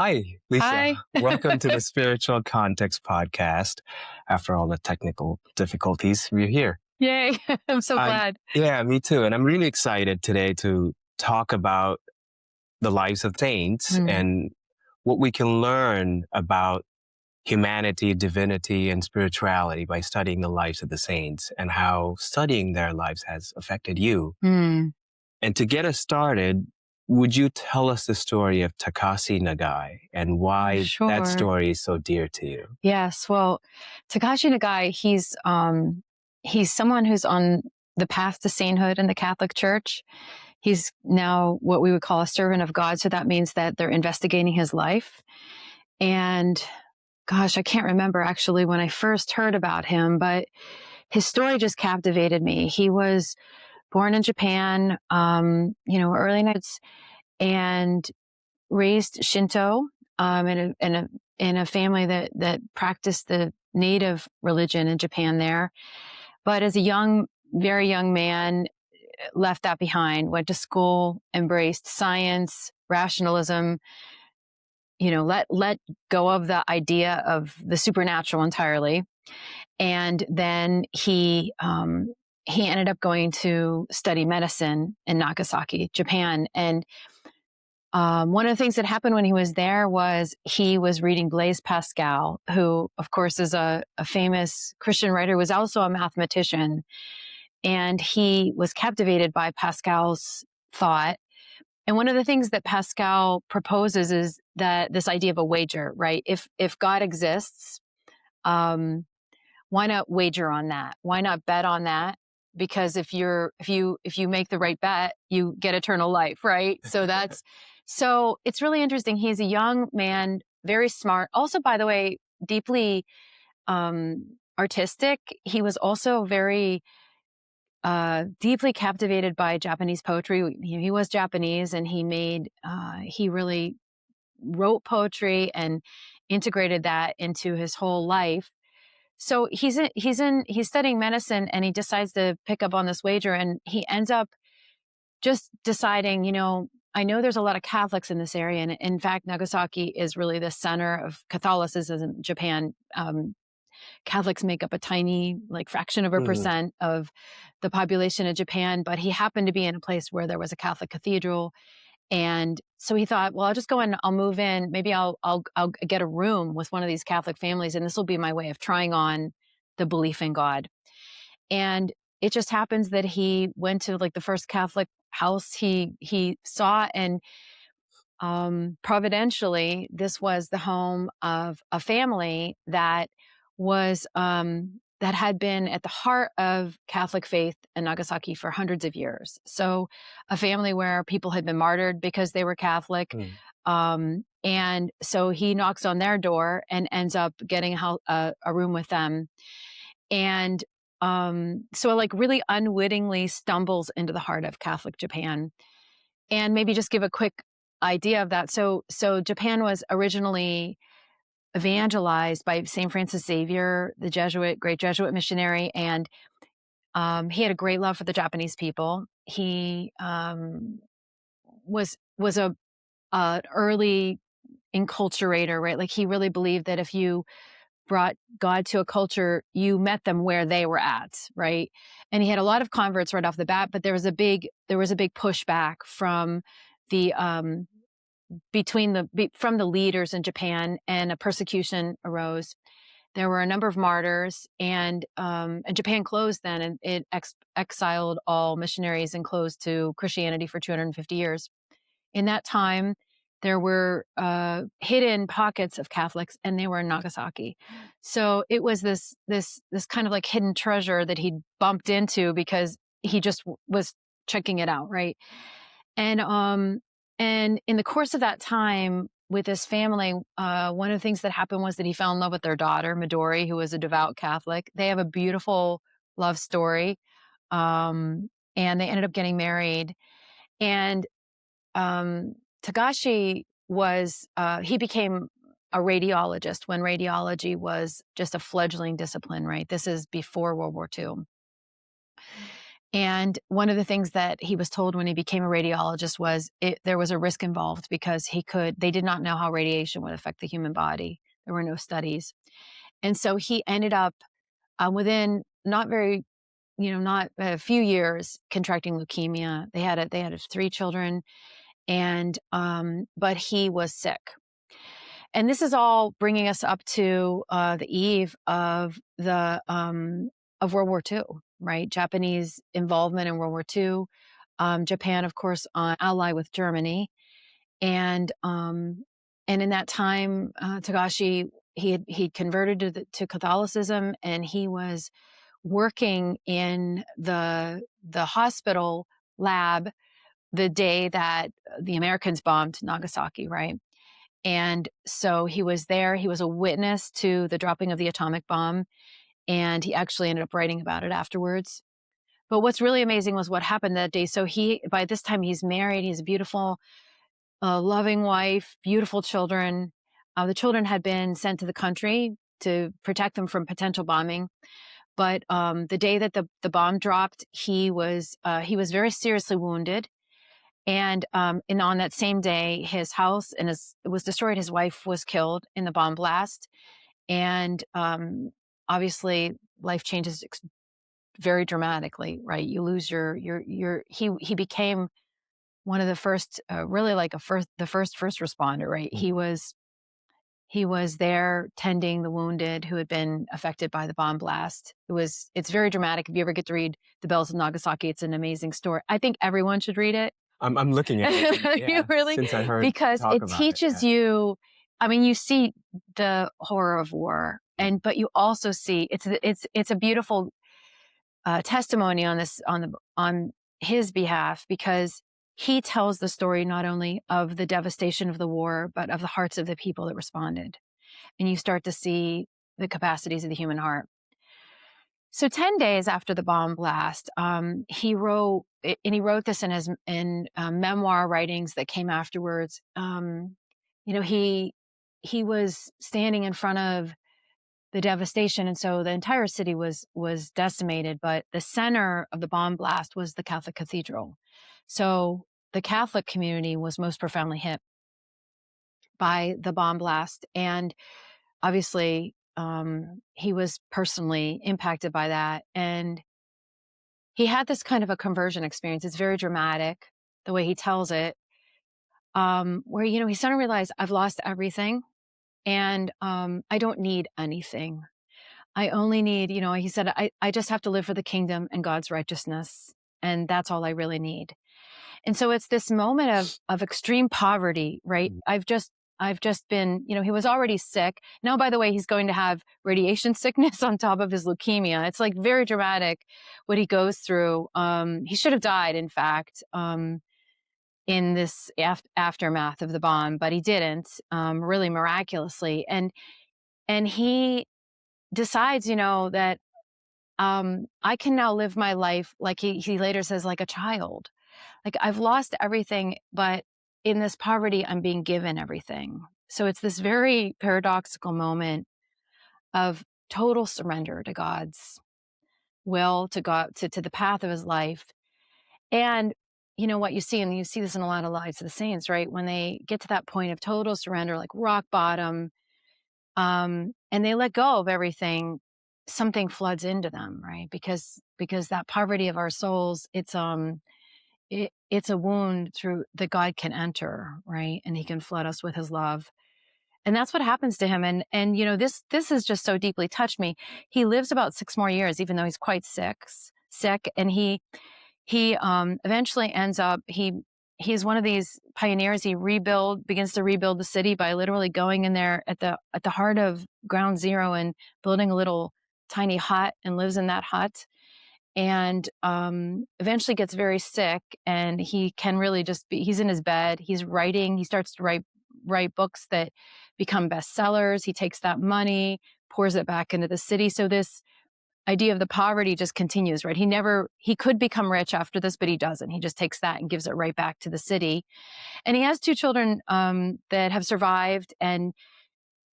Hi, Lisa. Hi. Welcome to the Spiritual Context Podcast. After all the technical difficulties, we're here. Yay. I'm so glad. Yeah, me too. And I'm really excited today to talk about the lives of saints and what we can learn about humanity, divinity, and spirituality by studying the lives of the saints and how studying their lives has affected you. And to get us started, would you tell us the story of Takashi Nagai and why that story is so dear to you? Yes. Well, Takashi Nagai, he's someone who's on the path to sainthood in the Catholic Church. He's now what we would call a servant of God. So that means that they're investigating his life. And gosh, I can't remember actually when I first heard about him, but his story just captivated me. He was born in Japan, early 90s, and raised Shinto in a family that practiced the native religion in Japan there. But as a very young man, left that behind, went to school, embraced science, rationalism, let go of the idea of the supernatural entirely. And then he ended up going to study medicine in Nagasaki, Japan. And one of the things that happened when he was there was he was reading Blaise Pascal, who, of course, is a famous Christian writer, was also a mathematician. And he was captivated by Pascal's thought. And one of the things that Pascal proposes is that this idea of a wager, right? If God exists, why not wager on that? Why not bet on that? Because if you make the right bet, you get eternal life, right? So it's really interesting. He's a young man, very smart. Also, by the way, deeply artistic. He was also very deeply captivated by Japanese poetry. He was Japanese, and he really wrote poetry and integrated that into his whole life. So he's studying medicine, and he decides to pick up on this wager, and he ends up just deciding, I know there's a lot of Catholics in this area. And in fact, Nagasaki is really the center of Catholicism in Japan. Catholics make up a tiny, fraction of a percent of the population of Japan, but he happened to be in a place where there was a Catholic cathedral. And so he thought, well, I'll just go and I'll move in. Maybe I'll get a room with one of these Catholic families, and this will be my way of trying on the belief in God. And it just happens that he went to the first Catholic house he saw, and providentially, this was the home of a family that was that had been at the heart of Catholic faith in Nagasaki for hundreds of years. So a family where people had been martyred because they were Catholic. And so he knocks on their door and ends up getting a room with them. And so really unwittingly stumbles into the heart of Catholic Japan. And maybe just give a quick idea of that. So Japan was originally evangelized by St. Francis Xavier, the great Jesuit missionary, and he had a great love for the Japanese people. He was a early enculturator, right? He really believed that if you brought God to a culture, you met them where they were at, right? And he had a lot of converts right off the bat, but there was a big pushback from the from the leaders in Japan, and a persecution arose. There were a number of martyrs, and Japan closed then, and it exiled all missionaries and closed to Christianity for 250 years. In that time, there were hidden pockets of Catholics, and they were in Nagasaki. So it was this kind of hidden treasure that he bumped into because he just was checking it out, right? And in the course of that time with his family, one of the things that happened was that he fell in love with their daughter, Midori, who was a devout Catholic. They have a beautiful love story, and they ended up getting married. And Takashi he became a radiologist when radiology was just a fledgling discipline, right? This is before World War II. And one of the things that he was told when he became a radiologist was there was a risk involved because they did not know how radiation would affect the human body. There were no studies. And so he ended up within not a few years contracting leukemia. They had 3 children, and but he was sick. And this is all bringing us up to the eve of of World War II, right? Japanese involvement in World War II. Japan, of course, ally with Germany, and in that time, Takashi he converted to Catholicism, and he was working in the hospital lab the day that the Americans bombed Nagasaki, right? And so he was there. He was a witness to the dropping of the atomic bomb, and he actually ended up writing about it afterwards. But what's really amazing was what happened that day. So by this time, he's married. He's a beautiful, loving wife, beautiful children. The children had been sent to the country to protect them from potential bombing. But the day that the bomb dropped, he was very seriously wounded. And on that same day, his house was destroyed. His wife was killed in the bomb blast. And obviously, life changes very dramatically, right? You lose he became one of the first, really like the first responder, right? He was there tending the wounded who had been affected by the bomb blast. It's very dramatic. If you ever get to read The Bells of Nagasaki, it's an amazing story. I think everyone should read it. I'm looking at it. You really? Since I heard because it teaches you. I mean, you see the horror of war, but you also see it's a beautiful testimony on his behalf, because he tells the story not only of the devastation of the war, but of the hearts of the people that responded, and you start to see the capacities of the human heart. So 10 days after the bomb blast, he wrote this in his memoir writings that came afterwards. He was standing in front of the devastation, and so the entire city was decimated. But the center of the bomb blast was the Catholic cathedral. So the Catholic community was most profoundly hit by the bomb blast, and obviously, he was personally impacted by that. And he had this kind of a conversion experience. It's very dramatic, the way he tells it, where, he suddenly realized, I've lost everything, and I don't need anything. I only need, he said, I just have to live for the kingdom and God's righteousness. And that's all I really need. And so it's this moment of extreme poverty, right? I've just been, he was already sick. Now, by the way, he's going to have radiation sickness on top of his leukemia. It's like very dramatic what he goes through. He should have died, in fact, in this aftermath of the bomb, but he didn't, really miraculously. And he decides, that I can now live my life, like he later says, like a child. Like, I've lost everything, but in this poverty, I'm being given everything. So it's this very paradoxical moment of total surrender to God's will, to God, to the path of his life. And what you see, and you see this in a lot of lives of the saints, right? When they get to that point of total surrender, like rock bottom, and they let go of everything, something floods into them, right? Because that poverty of our souls, it's a wound through that God can enter, right? And he can flood us with his love. And that's what happens to him. And this has just so deeply touched me. He lives about 6 more years, even though he's quite sick. And he eventually ends up, he's one of these pioneers. He begins to rebuild the city by literally going in there at the heart of ground zero and building a little tiny hut, and lives in that hut. And eventually gets very sick, and he can really he's in his bed, he's writing, he starts to write books that become bestsellers. He takes that money, pours it back into the city. So this idea of the poverty just continues, right? He could become rich after this, but he doesn't. He just takes that and gives it right back to the city. And he has 2 children that have survived, and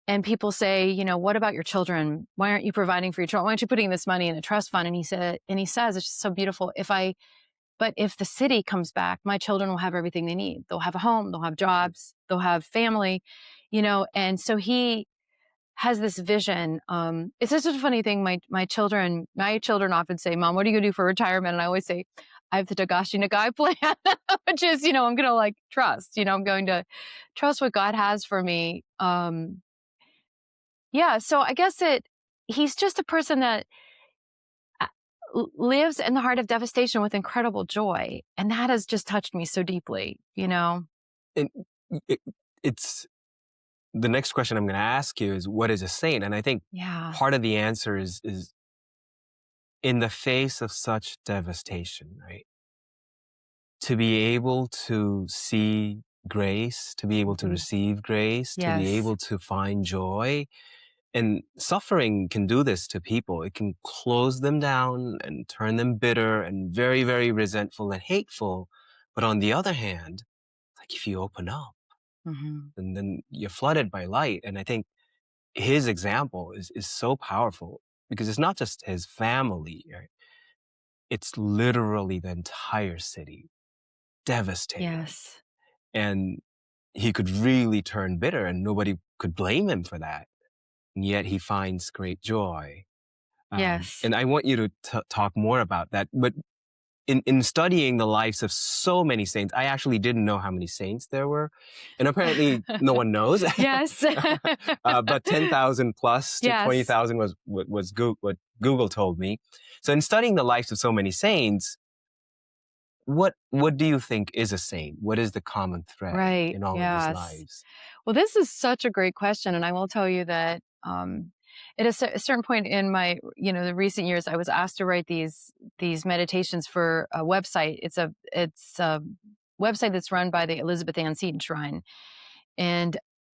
and people say, you know, what about your children? Why aren't you providing for your children? Why aren't you putting this money in a trust fund? And he says, it's just so beautiful. But if the city comes back, my children will have everything they need. They'll have a home, they'll have jobs, they'll have family, you know. And so he has this vision. It's just a funny thing. My children often say, "Mom, what are you gonna do for retirement?" And I always say, "I have the Takashi Nagai plan," which is, you know, I'm gonna like trust. You know, I'm going to trust what God has for me. Yeah. So I guess he's just a person that lives in the heart of devastation with incredible joy, and that has just touched me so deeply. You know. And it's the next question I'm going to ask you is, what is a saint? And I think part of the answer is in the face of such devastation, right? To be able to see grace, to be able to receive grace, to be able to find joy. And suffering can do this to people. It can close them down and turn them bitter and very, very resentful and hateful. But on the other hand, like if you open up, and then you're flooded by light. And I think his example is so powerful because it's not just his family, right? It's literally the entire city devastated. Yes. And he could really turn bitter and nobody could blame him for that. And yet he finds great joy. Yes. And I want you to talk more about that. But in studying the lives of so many saints, I actually didn't know how many saints there were. And apparently no one knows. Yes. But 10,000 plus to 20,000 was what Google told me. So in studying the lives of so many saints, what do you think is a saint? What is the common thread in all of these lives? Well, this is such a great question. And I will tell you that at a certain point in my, you know, the recent years, I was asked to write these meditations for a website. It's a website that's run by the Elizabeth Ann Seton Shrine. And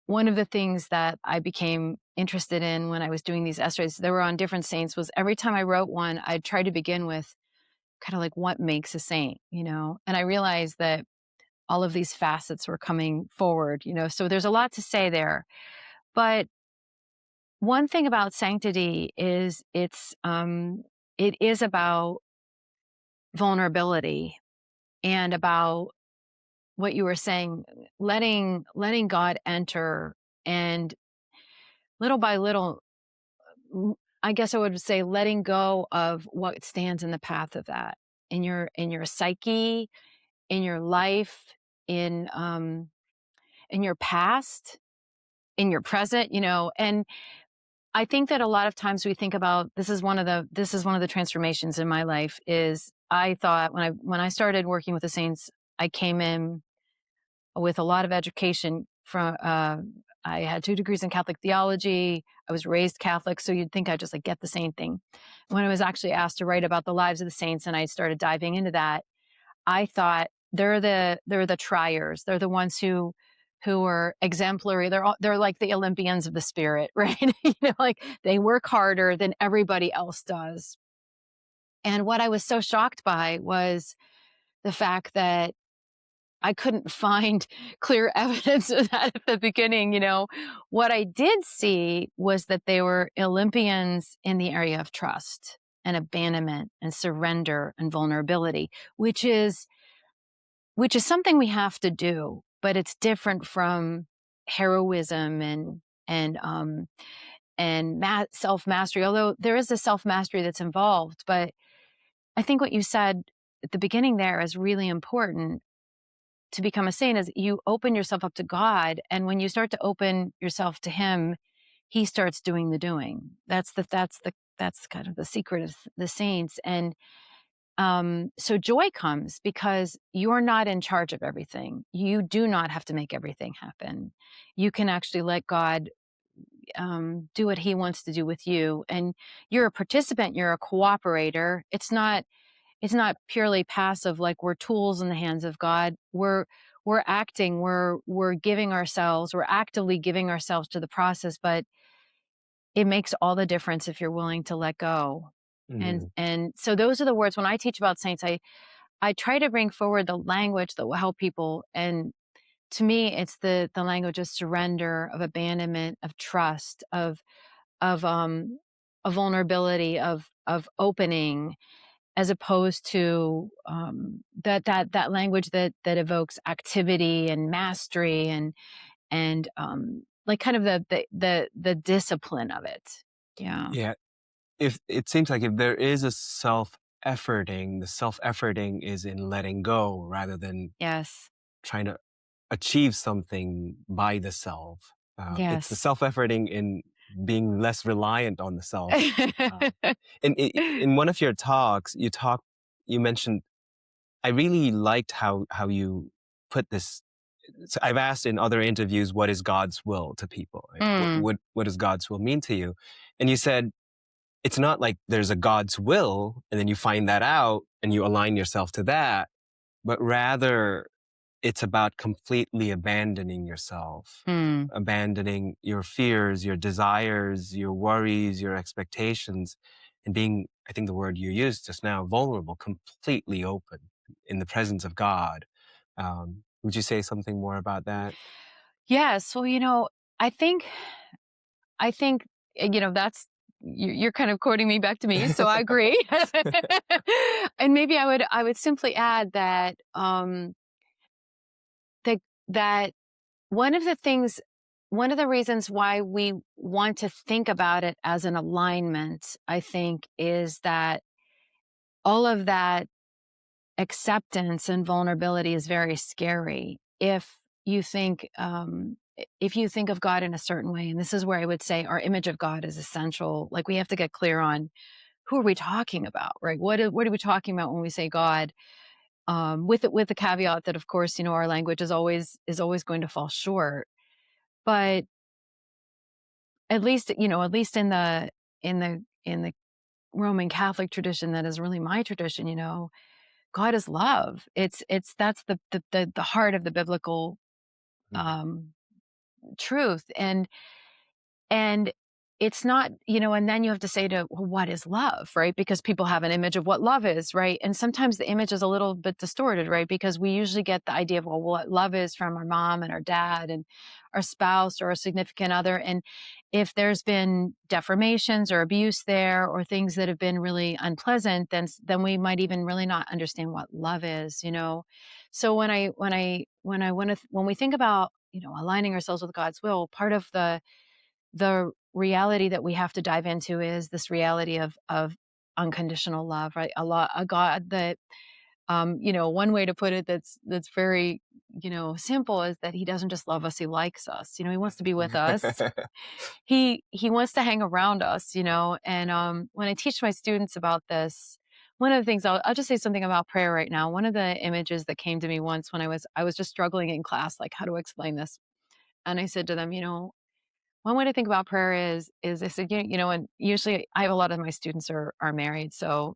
one of the things that I became interested in when I was doing these essays, they were on different saints, was every time I wrote one, I'd try to begin with kind of like what makes a saint, you know? And I realized that all of these facets were coming forward, you know? So there's a lot to say there. But one thing about sanctity is it is about vulnerability and about what you were saying, letting God enter, and little by little, I guess I would say letting go of what stands in the path of that in your psyche, in your life, in your past, in your present, you know. And I think that a lot of times we think about, this is one of the transformations in my life, is I thought when I started working with the saints, I came in with a lot of education from I had 2 degrees in Catholic theology. I was raised Catholic, so you'd think I'd just like get the same thing. When I was actually asked to write about the lives of the saints and I started diving into that, I thought they're the triers. They're the ones who are exemplary. They're like the Olympians of the spirit, right? You know, like they work harder than everybody else does. And what I was so shocked by was the fact that I couldn't find clear evidence of that at the beginning. You know, what I did see was that they were Olympians in the area of trust and abandonment and surrender and vulnerability, which is something we have to do, but it's different from heroism and self-mastery, although there is a self-mastery that's involved. But I think what you said at the beginning there is really important. To become a saint is you open yourself up to God, and when you start to open yourself to him, he starts doing the doing. That's kind of the secret of the saints. And so joy comes because you're not in charge of everything. You do not have to make everything happen. You can actually let God do what he wants to do with you. And you're a participant, you're a cooperator. It's not purely passive, like we're tools in the hands of God. We're acting, we're giving ourselves, we're actively giving ourselves to the process, but it makes all the difference if you're willing to let go. And so those are the words when I teach about saints. I try to bring forward the language that will help people. And to me, it's the language of surrender, of abandonment, of trust, of a vulnerability, of opening, as opposed to that language that evokes activity and mastery and like kind of the discipline of it. Yeah. Yeah. If it seems like if there is a self-efforting, the self-efforting is in letting go rather than Yes. trying to achieve something by the self. It's the Yes. self-efforting in being less reliant on the self. In one of your talks, you mentioned, I really liked how you put this. So I've asked in other interviews, what is God's will to people? Like, Mm, what does God's will mean to you? And you said, it's not like there's a God's will and then you find that out and you align yourself to that, but rather it's about completely abandoning yourself, mm, abandoning your fears, your desires, your worries, your expectations, and being, I think the word you used just now, vulnerable, completely open in the presence of God. Would you say something more about that? yes. Well, I think I think that's you're kind of quoting me back to me, so I agree. And maybe I would simply add that that that one of the things, one of the reasons why we want to think about it as an alignment, I think, is that all of that acceptance and vulnerability is very scary if you think of God in a certain way. And this is where I would say our image of God is essential. Like, we have to get clear on who are we talking about, right? What are we talking about when we say God? With the caveat that, of course, our language is always going to fall short. But at least in the Roman Catholic tradition, that is really my tradition. God is love. That's the heart of the biblical Mhm. um, truth. And it's not, and then you have to say well, what is love, right? Because people have an image of what love is, right? And sometimes the image is a little bit distorted, right? Because we usually get the idea of, well, what love is from our mom and our dad and our spouse or a significant other. And if there's been deformations or abuse there or things that have been really unpleasant, then we might even really not understand what love is. So when we think about, aligning ourselves with God's will, part of the reality that we have to dive into is this reality of unconditional love, right? A God that, one way to put it that's very, simple, is that He doesn't just love us; He likes us. He wants to be with us. He wants to hang around us. And when I teach my students about this, one of the things I'll just say something about prayer right now. One of the images that came to me once when I was just struggling in class, like, how do I explain this? And I said to them, one way to think about prayer is I said, and usually I have a lot of my students are married,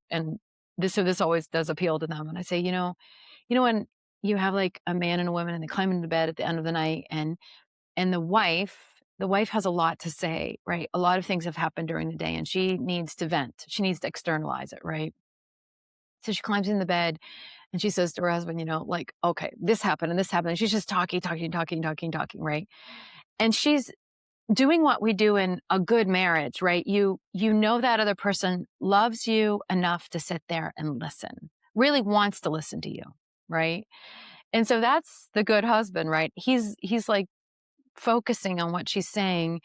and this always does appeal to them. And I say, when you have like a man and a woman and they climb into bed at the end of the night, and the wife has a lot to say, right? A lot of things have happened during the day and she needs to vent. She needs to externalize it, right? So she climbs in the bed and she says to her husband, like, okay, this happened and this happened. And she's just talking, right? And she's doing what we do in a good marriage, right? You know that other person loves you enough to sit there and listen, really wants to listen to you, right? And so that's the good husband, right? He's like focusing on what she's saying,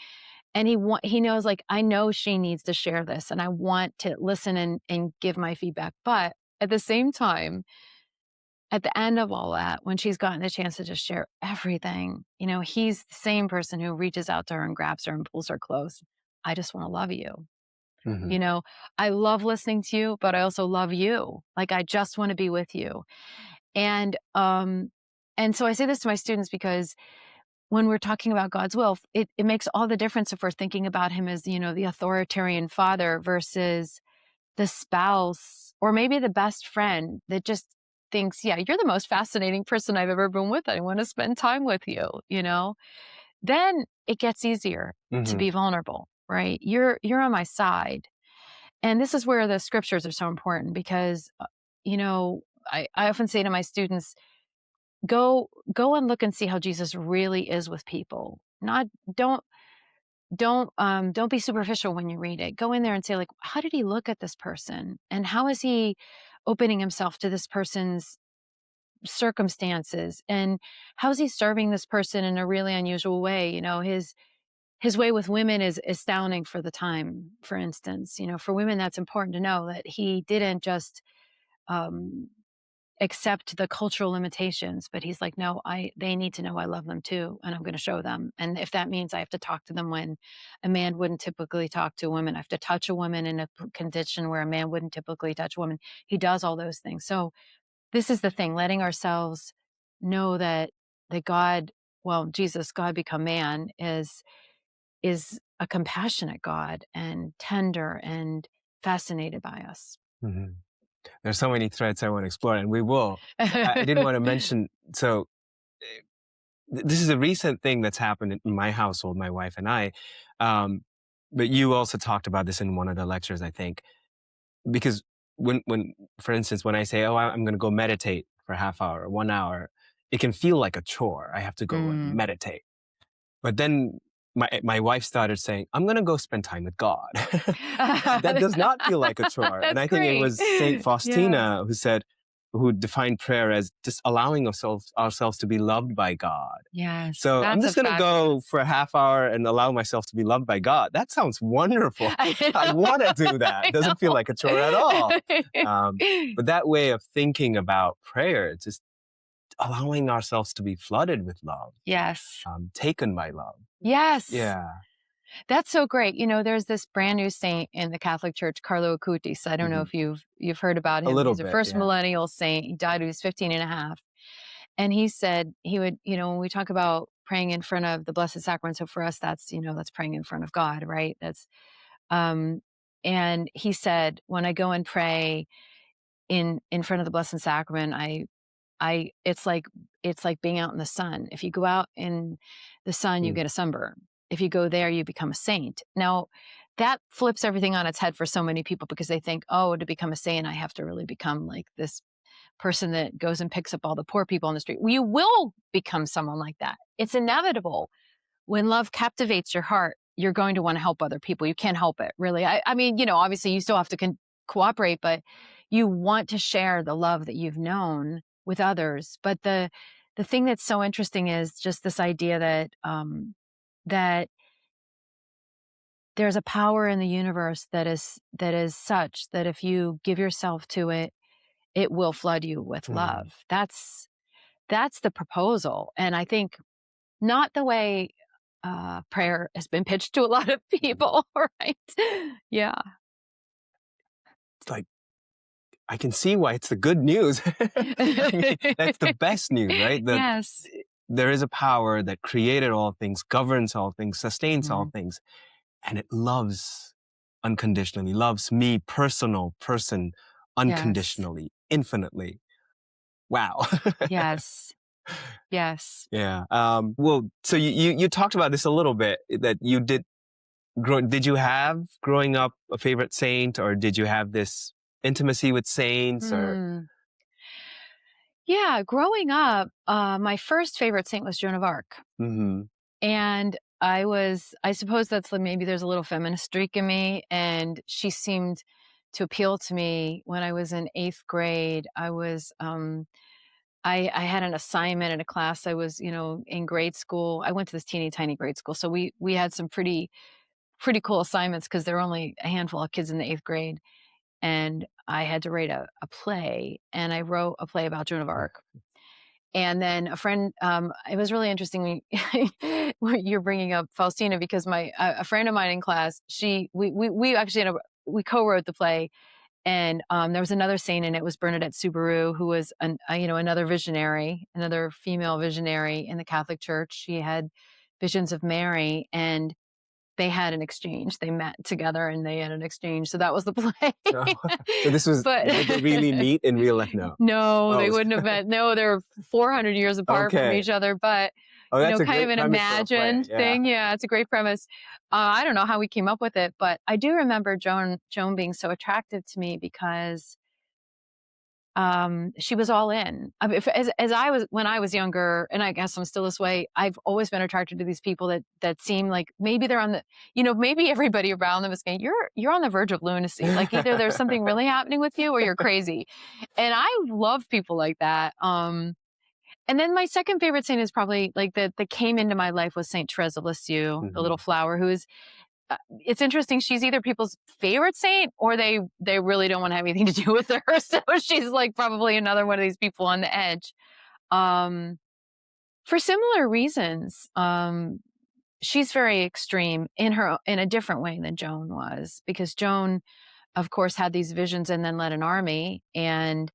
and he knows, like, I know she needs to share this and I want to listen and give my feedback. But at the same time, at the end of all that, when she's gotten the chance to just share everything, he's the same person who reaches out to her and grabs her and pulls her close. I just want to love you. Mhm. You know, I love listening to you, but I also love you. Like, I just want to be with you. And so I say this to my students because when we're talking about God's will, it makes all the difference if we're thinking about Him as, the authoritarian father versus the spouse or maybe the best friend that just thinks, yeah, you're the most fascinating person I've ever been with. I want to spend time with you. Then it gets easier to Mhm. be vulnerable, right? You're on my side. And this is where the scriptures are so important because, I often say to my students, go and look and see how Jesus really is with people. Not don't be superficial when you read it. Go in there and say, like, how did he look at this person, and how is he opening himself to this person's circumstances, and how is he serving this person in a really unusual way? You know, his way with women is astounding for the time. For instance, you know, for women, that's important to know that he didn't just um, accept the cultural limitations, but he's like, no, they need to know I love them too, and I'm going to show them. And if that means I have to talk to them when a man wouldn't typically talk to a woman, I have to touch a woman in a condition where a man wouldn't typically touch a woman. He does all those things. So this is the thing, letting ourselves know that God, well, Jesus, God become man, is a compassionate God and tender and fascinated by us. Mm-hmm. There's so many threads I want to explore, and we will. I did want to mention, so this is a recent thing that's happened in my household, my wife and I. But you also talked about this in one of the lectures, I think, because when, for instance, when I say, oh, I'm going to go meditate for a half hour, 1 hour, it can feel like a chore. I have to go and meditate. But then my wife started saying, I'm going to go spend time with God. That does not feel like a chore. And I think it was Saint Faustina who defined prayer as just allowing ourselves to be loved by God. Yes. So I'm just going to go for a half hour and allow myself to be loved by God. That sounds wonderful. I want to do that. It doesn't feel like a chore at all. But that way of thinking about prayer, just allowing ourselves to be flooded with love. Yes. Taken by love. Yes. Yeah. That's so great. You know, there's this brand new saint in the Catholic Church, Carlo Acutis. I don't know if you've heard about him. A little He's bit, a first millennial saint. He died when he was 15 and a half. And he said he would, you know, when we talk about praying in front of the Blessed Sacrament, so for us, that's, you know, that's praying in front of God, right? That's, and he said, when I go and pray in front of the Blessed Sacrament, it's like being out in the sun. If you go out in the sun, you get a sunburn. If you go there, you become a saint. Now, that flips everything on its head for so many people, because they think, oh, to become a saint, I have to really become like this person that goes and picks up all the poor people on the street. You will become someone like that. It's inevitable. When love captivates your heart, you're going to want to help other people. You can't help it, really. I mean, you know, obviously you still have to cooperate, but you want to share the love that you've known with others. But the thing that's so interesting is just this idea that that there's a power in the universe that is such that if you give yourself to it, it will flood you with love. That's the proposal. And I think not the way prayer has been pitched to a lot of people, right? Yeah. It's like, I can see why it's the good news. I mean, that's the best news, right? Yes. There is a power that created all things, governs all things, sustains all things, and it loves unconditionally, loves me, person, unconditionally, infinitely. Wow. Yes. Yes. Yeah. Well, so you talked about this a little bit, that you did you have growing up a favorite saint, or did you have this intimacy with saints, or? Yeah, growing up, my first favorite saint was Joan of Arc. And I suppose that's maybe there's a little feminist streak in me, and she seemed to appeal to me when I was in 8th grade. I was, I had an assignment in a class. I was, you know, in grade school. I went to this teeny tiny grade school. So we had some pretty cool assignments, because there were only a handful of kids in the 8th grade. And I had to write a play, and I wrote a play about Joan of Arc. And then a friend, it was really interesting when you're bringing up Faustina, because a friend of mine in class, we actually we co-wrote the play, and there was another saint, and it was Bernadette Soubirous, who was another visionary, another female visionary in the Catholic Church. She had visions of Mary, and they had an exchange. They met together and they had an exchange. So that was the play. So this was, did they really meet in real life? No. No, they wouldn't have met. No, they're 400 years apart from each other, but kind of an imagined thing. Yeah, it's a great premise. I don't know how we came up with it, but I do remember Joan being so attractive to me, because she was all in. I mean, as I was when I was younger, and I guess I'm still this way. I've always been attracted to these people that seem like maybe they're on the, maybe everybody around them is saying you're on the verge of lunacy. Like either there's something really happening with you or you're crazy. And I love people like that. And then my second favorite saint is probably like that came into my life was Saint Thérèse of Lisieux, the little flower, who is. It's interesting. She's either people's favorite saint or they really don't want to have anything to do with her. So she's like probably another one of these people on the edge. For similar reasons. She's very extreme in a different way than Joan was, because Joan, of course, had these visions and then led an army, and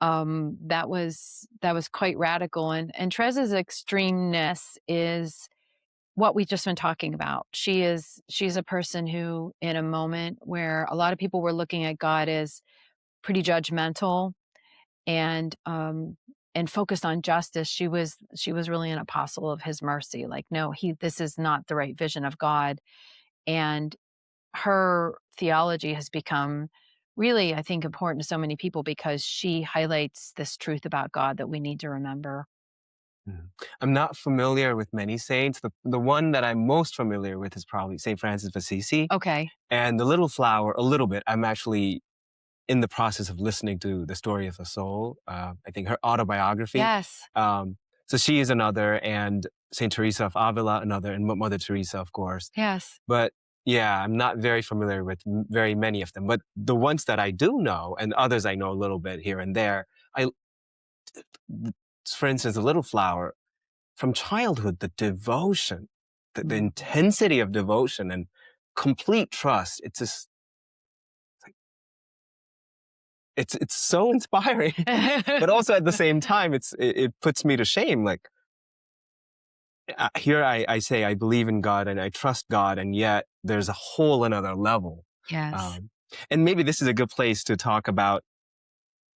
that was quite radical. And Therese's extremeness is what we've just been talking about. She's a person who, in a moment where a lot of people were looking at God as pretty judgmental and focused on justice, she was really an apostle of his mercy. Like, no, this is not the right vision of God. And her theology has become really, I think, important to so many people because she highlights this truth about God that we need to remember. I'm not familiar with many saints. The one that I'm most familiar with is probably St. Francis of Assisi. Okay. And the little flower, a little bit. I'm actually in the process of listening to The Story of a Soul. I think her autobiography. Yes. So she is another, and St. Teresa of Avila, another, and Mother Teresa, of course. Yes. But yeah, I'm not very familiar with very many of them. But the ones that I do know, and others I know a little bit here and there, for instance, the little flower, from childhood, the devotion, the intensity of devotion and complete trust, it's just, it's so inspiring, but also at the same time, it puts me to shame. Like, here I say I believe in God and I trust God, and yet there's a whole another level. Yes. And maybe this is a good place to talk about.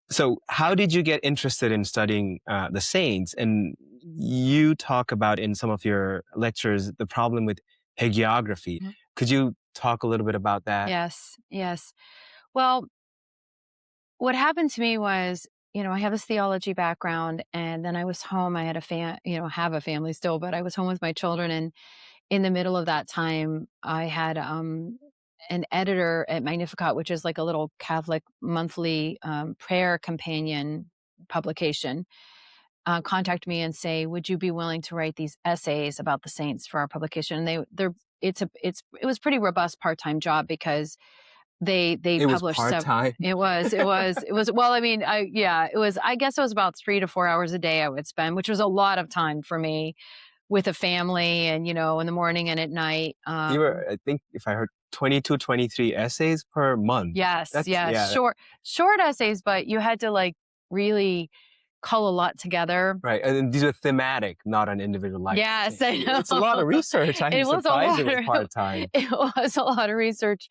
So how did you get interested in studying the saints? And you talk about in some of your lectures the problem with hagiography. Mm-hmm. Could you talk a little bit about that? Yes. Well, what happened to me was, I have this theology background, and then I was home. I had have a family still, but I was home with my children. And in the middle of that time, I had an editor at Magnificat, which is like a little Catholic monthly prayer companion publication, contact me and say, "Would you be willing to write these essays about the saints for our publication?" And it was pretty robust part-time job because they published part-time. It was well, I mean, I guess it was about 3 to 4 hours a day I would spend, which was a lot of time for me with a family and, in the morning and at night. You were, I think, if I heard 22, 23 essays per month. Yes. Yeah. Short essays, but you had to like really cull a lot lot right. And these are thematic, not on individual life. Yes, I know. It's a lot of research. I'm surprised it was part-time. It was a lot of research.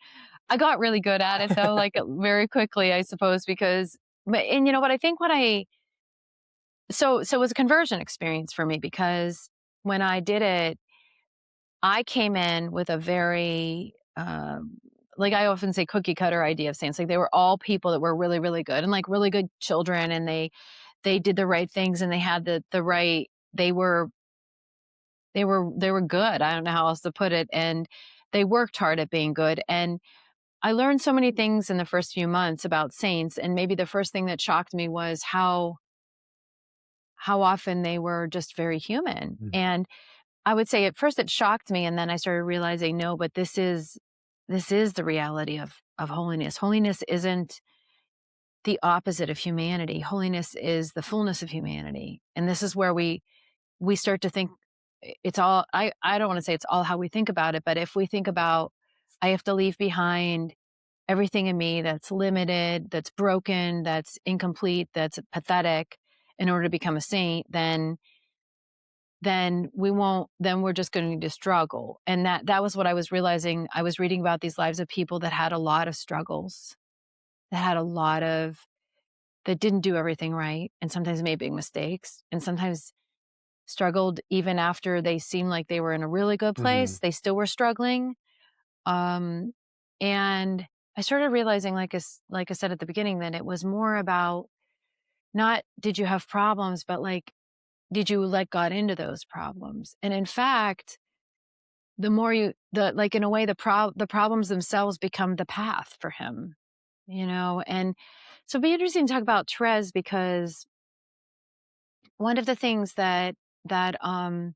I got really good at it though, like very quickly, I suppose, because, but I think so it was a conversion experience for me, because when I did it, I came in with a very, like I often say, cookie cutter idea of saints. Like they were all people that were really, really good and like really good children, and they did the right things, and they had the right, they were good. I don't know how else to put it. And they worked hard at being good. And I learned so many things in the first few months about saints. And maybe the first thing that shocked me was how often they were just very human. Mm-hmm. And I would say at first it shocked me. And then I started realizing, no, but this is the reality of holiness. Holiness isn't the opposite of humanity. Holiness is the fullness of humanity. And this is where we start to think it's all, I don't want to say it's all how we think about it, but if we think about, I have to leave behind everything in me that's limited, that's broken, that's incomplete, that's pathetic in order to become a saint, then we're just going to struggle. And that was what I was realizing. I was reading about these lives of people that had a lot of struggles, that didn't do everything right, and sometimes made big mistakes, and sometimes struggled even after they seemed like they were in a really good place. Mm-hmm. They still were struggling. And I started realizing, like I said at the beginning, that it was more about not did you have problems, but like, did you let God into those problems? And in fact, the more like in a way, the problems themselves become the path for him, and so it'd be interesting to talk about Therese, because one of the things that um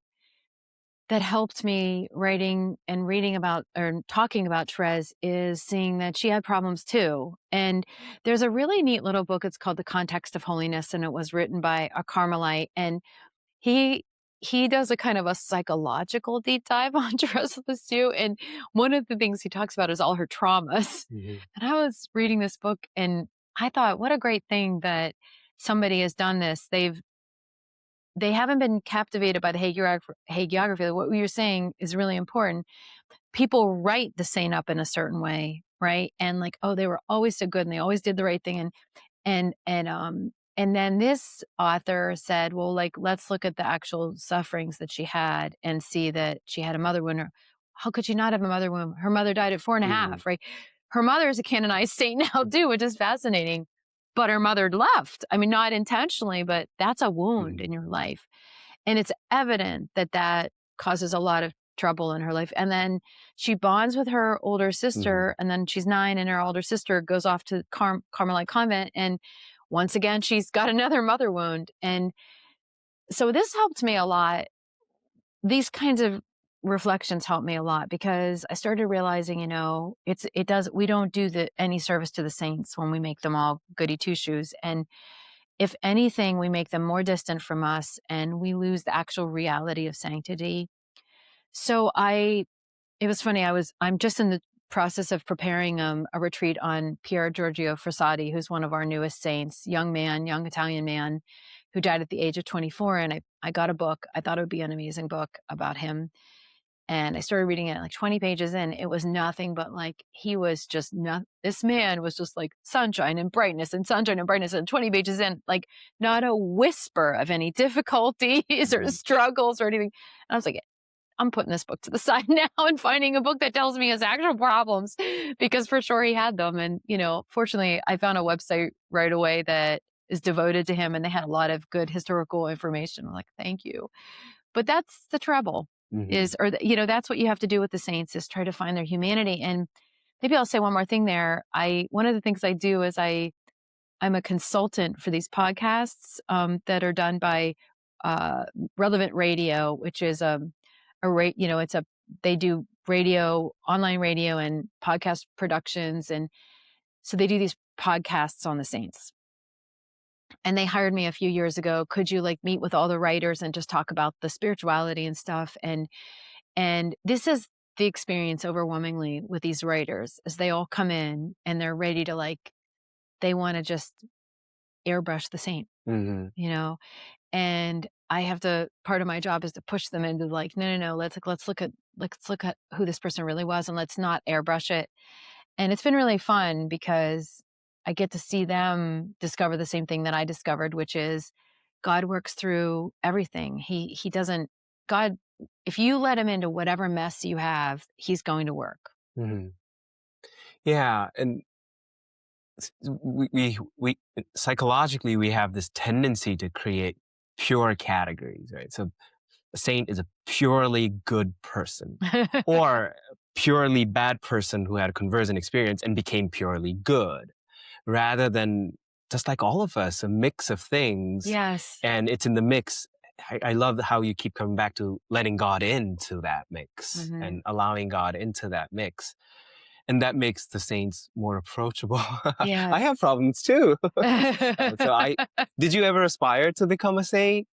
that helped me writing and reading about or talking about Therese is seeing that she had problems too. And there's a really neat little book. It's called The Context of Holiness, and it was written by a Carmelite. And he he does a kind of a psychological deep dive on Therese of Lisieux. And one of the things he talks about is all her traumas. Mm-hmm. And I was reading this book and I thought, what a great thing that somebody has done this. They haven't been captivated by the hagiography. What you're saying is really important. People write the saint up in a certain way, right? And like, oh, they were always so good and they always did the right thing. And then this author said, well, like, let's look at the actual sufferings that she had and see that she had a mother wound. How could she not have a mother wound? Her mother died at 4.5, right? Her mother is a canonized saint now too, which is fascinating. But her mother left. I mean, not intentionally, but that's a wound in your life. And it's evident that that causes a lot of trouble in her life. And then she bonds with her older sister, and then she's 9, and her older sister goes off to Carmelite convent. And once again, she's got another mother wound. And so this helped me a lot. These kinds of reflections helped me a lot because I started realizing, we don't do any service to the saints when we make them all goody two shoes. And if anything, we make them more distant from us and we lose the actual reality of sanctity. So it was funny. I'm just in the process of preparing a retreat on Pier Giorgio Frassati, who's one of our newest saints, young Italian man who died at the age of 24. And I got a book. I thought it would be an amazing book about him. And I started reading it like 20 pages in. It was nothing but like, he was just not, this man was just like sunshine and brightness and sunshine and brightness. And 20 pages in, like not a whisper of any difficulties or struggles or anything. And I was like, I'm putting this book to the side now and finding a book that tells me his actual problems, because for sure he had them. And, fortunately I found a website right away that is devoted to him and they had a lot of good historical information. I'm like, thank you. But that's the trouble that's what you have to do with the saints, is try to find their humanity. And maybe I'll say one more thing there. One of the things I do is I'm a consultant for these podcasts that are done by Relevant Radio, which is they do radio, online radio and podcast productions. And so they do these podcasts on the saints. And they hired me a few years ago. Could you like meet with all the writers and just talk about the spirituality and stuff? And this is the experience overwhelmingly with these writers, as they all come in and they're ready to they want to just airbrush the saint, and I have to, part of my job is to push them into no, let's look at who this person really was and let's not airbrush it. And it's been really fun because I get to see them discover the same thing that I discovered, which is God works through everything. He doesn't, God, if you let him into whatever mess you have, he's going to work. Yeah. And we psychologically, we have this tendency to create pure categories, right? So a saint is a purely good person or a purely bad person who had a conversion experience and became purely good, rather than just like all of us, a mix of things. Yes. And it's in the mix. I love how you keep coming back to letting God into that mix and allowing God into that mix. And that makes the saints more approachable. Yes. I have problems too. Did you ever aspire to become a saint?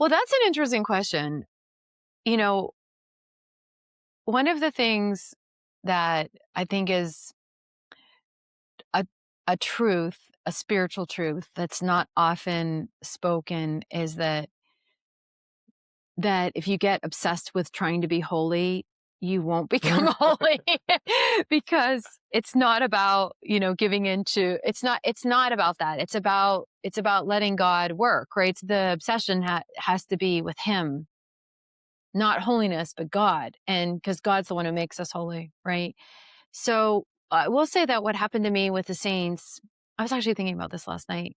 Well, that's an interesting question. One of the things that I think is a truth, a spiritual truth that's not often spoken, is that if you get obsessed with trying to be holy, you won't become holy, because it's not about, giving into, it's not about that. It's about letting God work, right? The obsession has to be with him, not holiness, but God. And because God's the one who makes us holy, right? So I will say that what happened to me with the saints, I was actually thinking about this last night.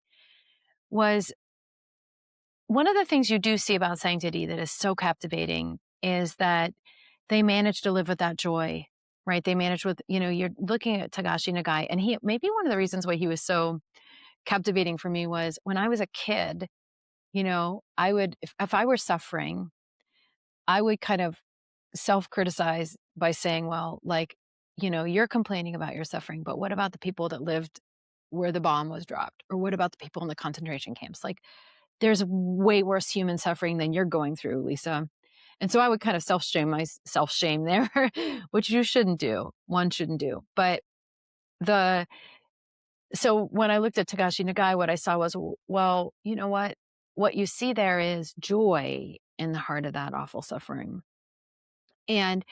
was one of the things you do see about sanctity that is so captivating is that they manage to live with that joy, right? They manage with, you're looking at Takashi Nagai, and maybe one of the reasons why he was so captivating for me was when I was a kid, I would, if I were suffering, I would kind of self-criticize by saying, well, like, you're complaining about your suffering, but what about the people that lived where the bomb was dropped? Or what about the people in the concentration camps? Like, there's way worse human suffering than you're going through, Lisa. And so I would kind of self-shame there, which you shouldn't do. One shouldn't do. But so when I looked at Takashi Nagai, what I saw was, well, you know what? What you see there is joy in the heart of that awful suffering. And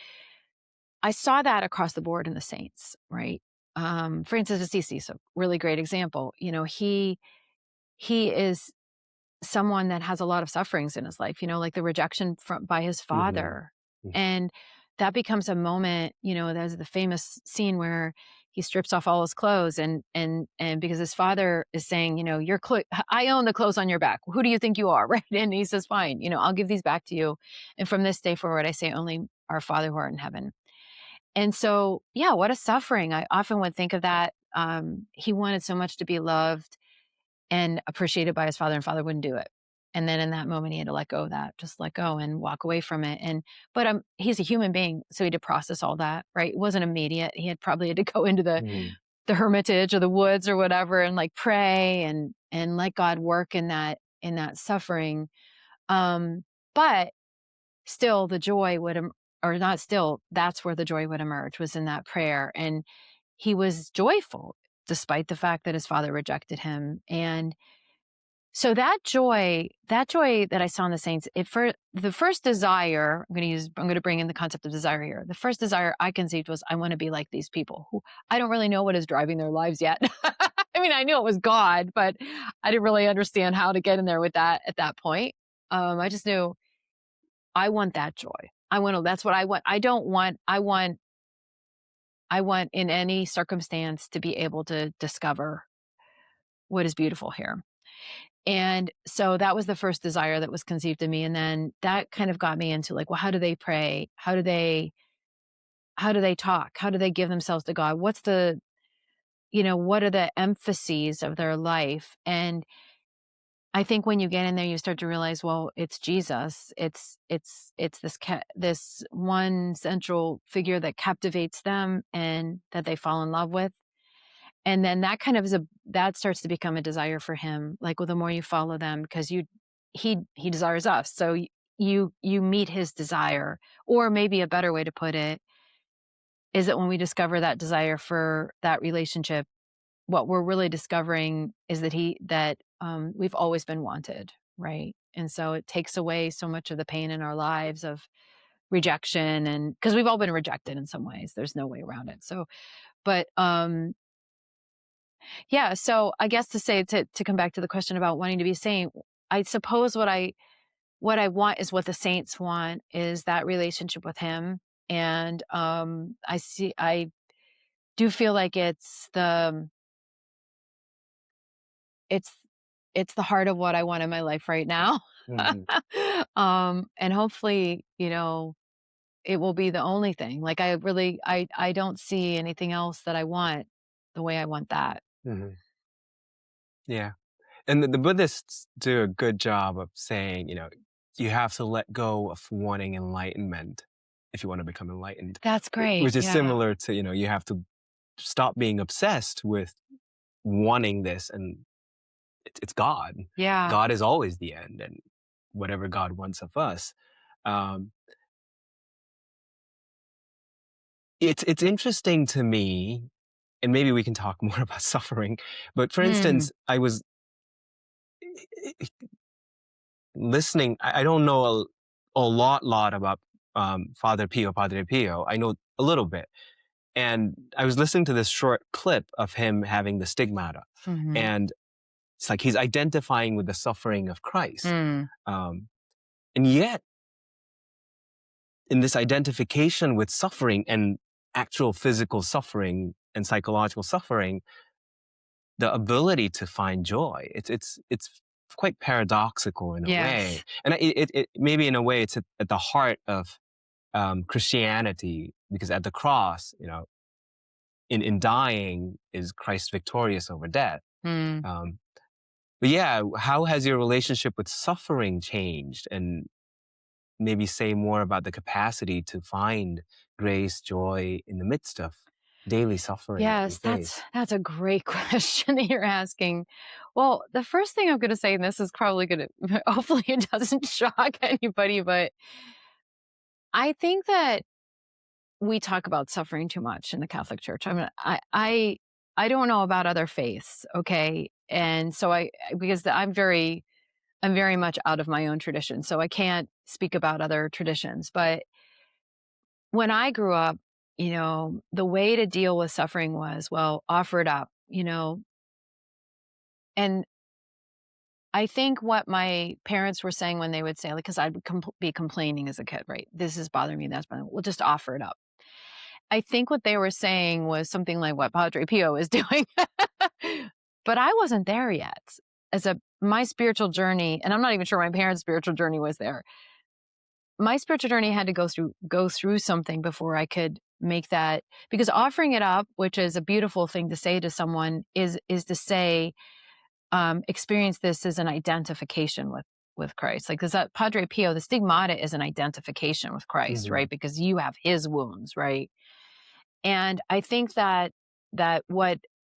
I saw that across the board in the saints, right? Francis Assisi is a really great example. He is someone that has a lot of sufferings in his life, like the rejection by his father. Mm-hmm. And that becomes a moment, there's the famous scene where he strips off all his clothes and because his father is saying, I own the clothes on your back. Who do you think you are? Right. And he says, fine, I'll give these back to you. And from this day forward, I say only our Father who art in heaven. And so, yeah, what a suffering. I often would think of that. He wanted so much to be loved and appreciated by his father, and father wouldn't do it. And then in that moment, he had to let go of that, just let go and walk away from it. But he's a human being, so he had to process all that, right? It wasn't immediate. He had probably had to go into the hermitage or the woods or whatever, and like pray and let God work in that suffering. But still, the joy would, or not still, that's where the joy would emerge, was in that prayer. And he was joyful despite the fact that his father rejected him. And so that joy that I saw in the saints, the first desire, I'm going to bring in the concept of desire here. The first desire I conceived was, I want to be like these people who I don't really know what is driving their lives yet. I mean, I knew it was God, but I didn't really understand how to get in there with that at that point. I just knew I want that joy. That's what I want. I want in any circumstance to be able to discover what is beautiful here. And so that was the first desire that was conceived in me. And then that kind of got me into like, well, how do they pray? How do they talk? How do they give themselves to God? What are the emphases of their life? And I think when you get in there, you start to realize, well, it's Jesus. It's this one central figure that captivates them and that they fall in love with. And then that kind of that starts to become a desire for him. Like, well, the more you follow them, because he desires us. So you meet his desire. Or maybe a better way to put it is that when we discover that desire for that relationship, what we're really discovering is that we've always been wanted, right? And so it takes away so much of the pain in our lives of rejection, and because we've all been rejected in some ways, there's no way around it. So, but yeah, so I guess to come back to the question about wanting to be a saint, I suppose what I want is what the saints want, is that relationship with him. And I do feel like it's the heart of what I want in my life right now. And hopefully, it will be the only thing. Like, I don't see anything else that I want the way I want that. Yeah. And the Buddhists do a good job of saying, you have to let go of wanting enlightenment if you want to become enlightened. That's great. Which is yeah. similar to, you have to stop being obsessed with wanting this, and it's God. Yeah. God is always the end, and whatever God wants of us. It's interesting to me, and maybe we can talk more about suffering, but for instance, I was listening. I don't know a lot about Padre Pio. I know a little bit. And I was listening to this short clip of him having the stigmata. And it's like he's identifying with the suffering of Christ. And yet, in this identification with suffering and actual physical suffering and psychological suffering, the ability to find joy, it's quite paradoxical in a way. Yes. And it maybe in a way it's at the heart of Christianity, because at the cross, in dying is Christ victorious over death. Mm. But yeah, how has your relationship with suffering changed? And maybe say more about the capacity to find grace, joy in the midst of daily suffering that we Yes, face. that's a great question that you're asking. Well, the first thing I'm going to say, and this is probably going to, hopefully it doesn't shock anybody, but I think that we talk about suffering too much in the Catholic Church. I mean, I don't know about other faiths, okay? And so because I'm very much out of my own tradition, so I can't speak about other traditions. But when I grew up, the way to deal with suffering was, well, offer it up, and I think what my parents were saying when they would say, like, because I'd be complaining as a kid, right? This is bothering me, that's bothering me. Well, just offer it up. I think what they were saying was something like what Padre Pio is doing. But I wasn't there yet. My spiritual journey, and I'm not even sure my parents' spiritual journey was there. My spiritual journey had to go through something before I could make that, because offering it up, which is a beautiful thing to say to someone, is to say, experience this as an identification with Christ. Like, because that Padre Pio, the stigmata is an identification with Christ, Hmm. right? Because you have his wounds, right? And I think that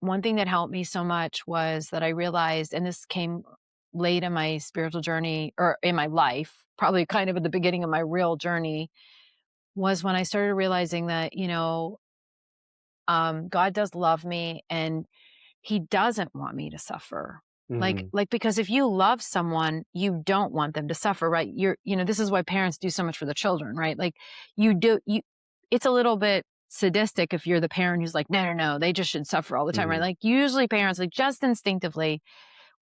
one thing that helped me so much was that I realized, and this came late in my spiritual journey or in my life, probably kind of at the beginning of my real journey, was when I started realizing that, God does love me and he doesn't want me to suffer. Hmm. Like, because if you love someone, you don't want them to suffer, right? This is why parents do so much for the children, right? Like it's a little bit sadistic if you're the parent who's like, no, no, no, they just should suffer all the time, right? Hmm. Like usually parents like just instinctively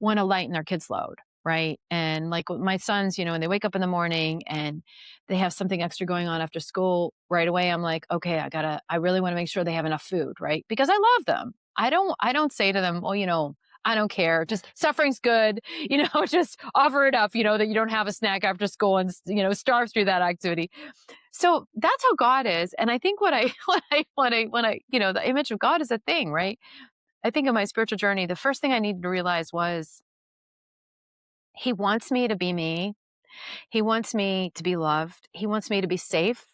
want to lighten their kids' load, right? And like with my sons, when they wake up in the morning and they have something extra going on after school, right away I'm like, okay, I really want to make sure they have enough food, right? Because I love them. I don't say to them, well, I don't care. Just suffering's good, just offer it up, that you don't have a snack after school and, starve through that activity. So that's how God is. And I think the image of God is a thing, right? I think in my spiritual journey, the first thing I needed to realize was he wants me to be me. He wants me to be loved. He wants me to be safe.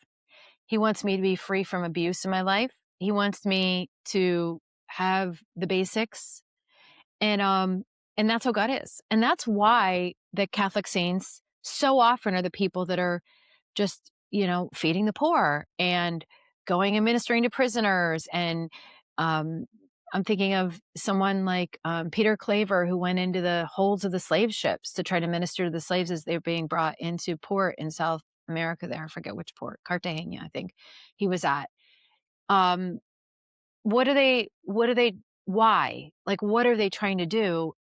He wants me to be free from abuse in my life. He wants me to have the basics. And that's how God is. And that's why the Catholic saints so often are the people that are just, feeding the poor and going and ministering to prisoners. And um, I'm thinking of someone like Peter Claver, who went into the holds of the slave ships to try to minister to the slaves as they were being brought into port in South America there. I forget which port, Cartagena, I think he was at. Um, why? Like, what are they trying to do?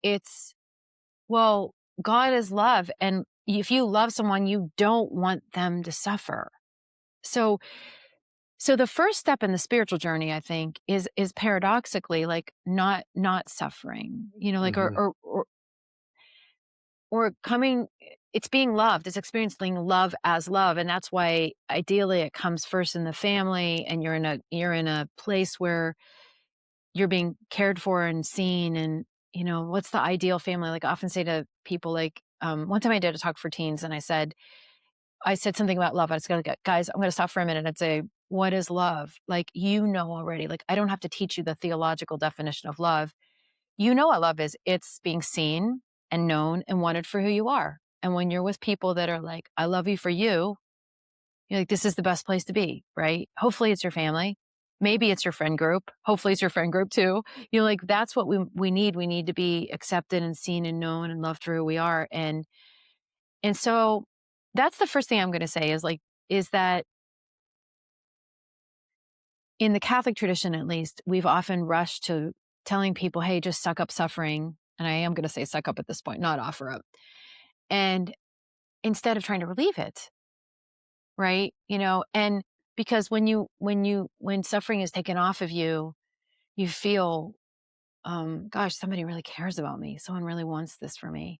Well, God is love. And if you love someone, you don't want them to suffer. So the first step in the spiritual journey, I think, is paradoxically like not suffering, like Hmm. or coming. It's being loved. It's experiencing love as love, and that's why ideally it comes first in the family, and you're in a place where you're being cared for and seen. And what's the ideal family? Like I often say to people, like one time I did a talk for teens, and I said something about love. I was going to guys, I'm going to stop for a minute and say, what is love? Like, already, like, I don't have to teach you the theological definition of love. What love is. It's being seen and known and wanted for who you are. And when you're with people that are like, I love you for you, you're like, this is the best place to be, right? Hopefully it's your family. Maybe it's your friend group. Hopefully it's your friend group too. Like, that's what we need. We need to be accepted and seen and known and loved for who we are. And so that's the first thing I'm going to say is that in the Catholic tradition, at least, we've often rushed to telling people, hey, just suck up suffering. And I am going to say suck up at this point, not offer up. And instead of trying to relieve it, right? And because when suffering is taken off of you, you feel, gosh, somebody really cares about me. Someone really wants this for me.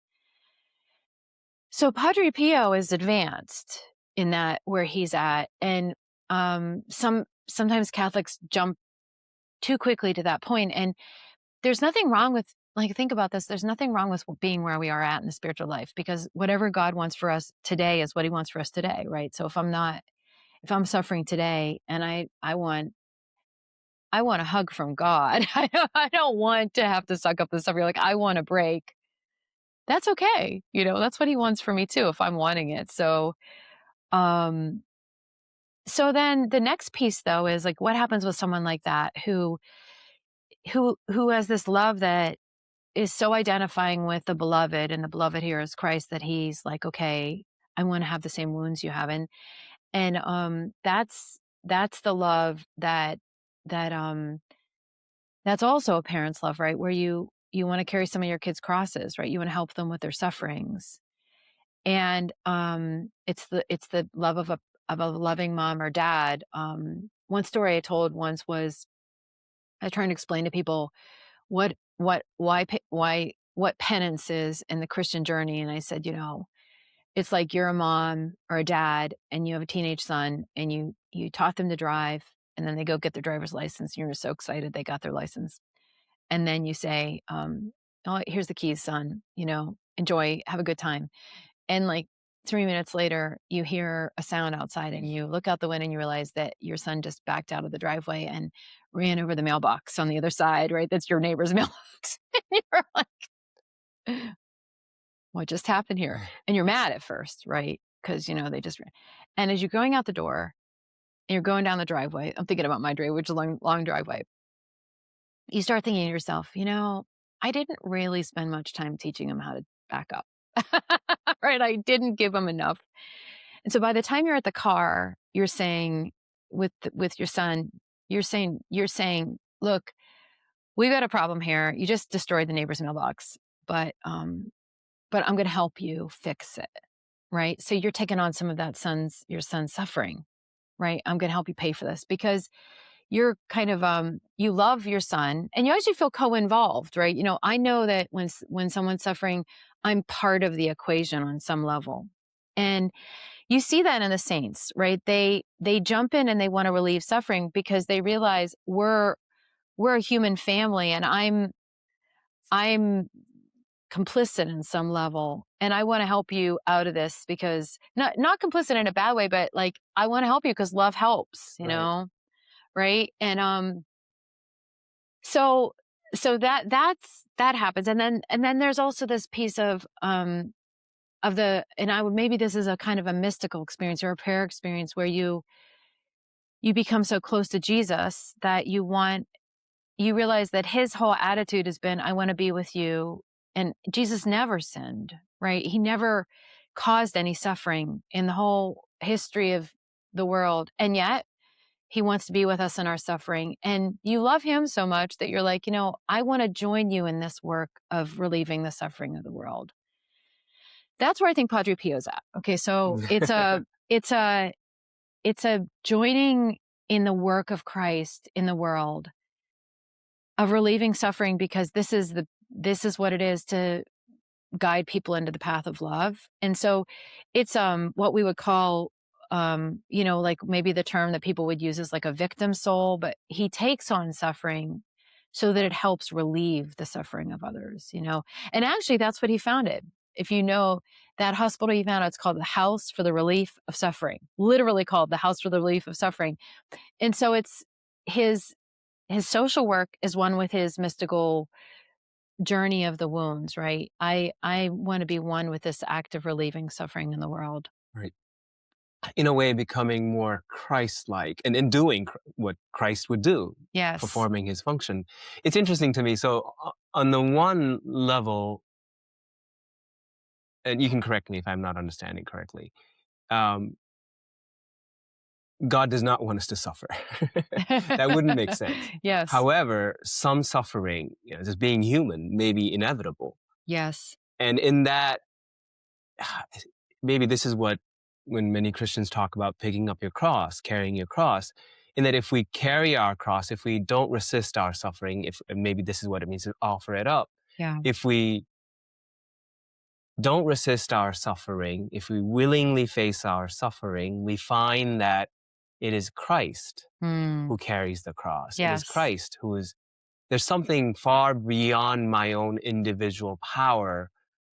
So Padre Pio is advanced in that where he's at, and sometimes Catholics jump too quickly to that point, and there's nothing wrong with, like, think about this. There's nothing wrong with being where we are at in the spiritual life, because whatever God wants for us today is what He wants for us today, right? So if I'm suffering today, and I want a hug from God, I don't want to have to suck up the suffering. Like, I want a break. That's okay. That's what He wants for me too, if I'm wanting it. Um, so then the next piece, though, is like, what happens with someone like that who has this love that is so identifying with the beloved, and the beloved here is Christ, that he's like, okay, I want to have the same wounds you have. And that's the love that that's also a parent's love, right? Where you want to carry some of your kids' crosses, right? You want to help them with their sufferings. And it's the love of a loving mom or dad. One story I told once was, I was trying to explain to people what penance is in the Christian journey. And I said, it's like you're a mom or a dad and you have a teenage son, and you taught them to drive, and then they go get their driver's license. And you're so excited they got their license. And then you say, oh, here's the keys, son, enjoy, have a good time. And like 3 minutes later, you hear a sound outside, and you look out the window and you realize that your son just backed out of the driveway and ran over the mailbox on the other side, right? That's your neighbor's mailbox. And you're like, what just happened here? And you're mad at first, right? Because, they just ran. And as you're going out the door and you're going down the driveway, I'm thinking about my driveway, which is a long driveway. You start thinking to yourself, I didn't really spend much time teaching him how to back up. Right? I didn't give him enough. And so by the time you're at the car, you're saying with your son, you're saying, look, we've got a problem here. You just destroyed the neighbor's mailbox, but I'm going to help you fix it. Right? So you're taking on some of your son's suffering, right? I'm going to help you pay for this, because you're kind of you love your son, and you actually feel co-involved, right? I know that when someone's suffering, I'm part of the equation on some level. And you see that in the saints, right? They jump in and they want to relieve suffering because they realize we're a human family, and I'm complicit in some level, and I want to help you out of this, because not complicit in a bad way, but like, I want to help you because love helps, right? And so that happens, and then there's also this piece of maybe this is a kind of a mystical experience or a prayer experience where you become so close to Jesus that you realize that his whole attitude has been, I want to be with you. And Jesus never sinned, right? He never caused any suffering in the whole history of the world. And yet he wants to be with us in our suffering. And you love him so much that you're like, I want to join you in this work of relieving the suffering of the world. That's where I think Padre Pio's at. Okay. So it's a joining in the work of Christ in the world, of relieving suffering, because this is what it is to guide people into the path of love. And so it's what we would call like maybe the term that people would use is like a victim soul, but he takes on suffering so that it helps relieve the suffering of others, And actually that's what he founded. If you know that hospital he founded, it's called the House for the Relief of Suffering, literally called the House for the Relief of Suffering. And so it's his social work is one with his mystical journey of the wounds, right? I want to be one with this act of relieving suffering in the world. Right. In a way, becoming more Christ-like and in doing what Christ would do, Yes. performing his function. It's interesting to me. So on the one level, and you can correct me if I'm not understanding correctly, God does not want us to suffer. That wouldn't make sense. Yes. However, some suffering, just being human, may be inevitable. Yes. And in that, maybe this is when many Christians talk about picking up your cross, carrying your cross, in that if we carry our cross, if we don't resist our suffering, maybe this is what it means to offer it up. Yeah. If we don't resist our suffering, if we willingly face our suffering, we find that it is Christ who carries the cross. It is Yes. Christ who is, there's something far beyond my own individual power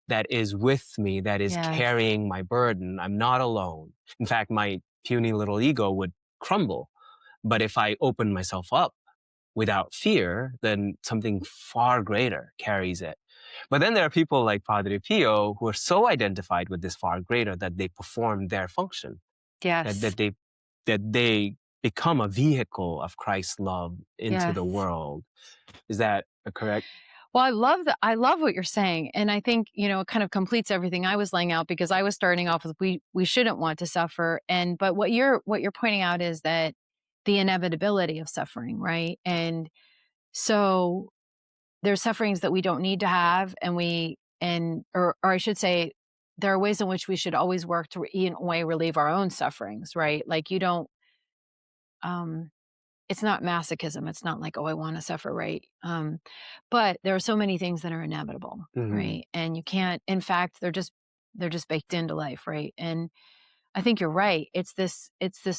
that is with me, that is Yes. carrying my burden. I'm not alone. In fact, my puny little ego would crumble. But if I open myself up without fear, then something far greater carries it. But then there are people like Padre Pio who are so identified with this far greater that they perform their function. Yes. That they become a vehicle of Christ's love into the world. Is that correct? Well, I love that. I love what you're saying. And I think, you know, it kind of completes everything I was laying out, because I was starting off with we shouldn't want to suffer. But what you're pointing out is that the inevitability of suffering, right? And so there's sufferings that we don't need to have, or I should say, there are ways in which we should always work to in a way relieve our own sufferings, right? Like you don't it's not masochism. It's not like, oh, I want to suffer, right? But there are so many things that are inevitable, right? And you can't, in fact, they're just baked into life, right? And I think you're right. It's this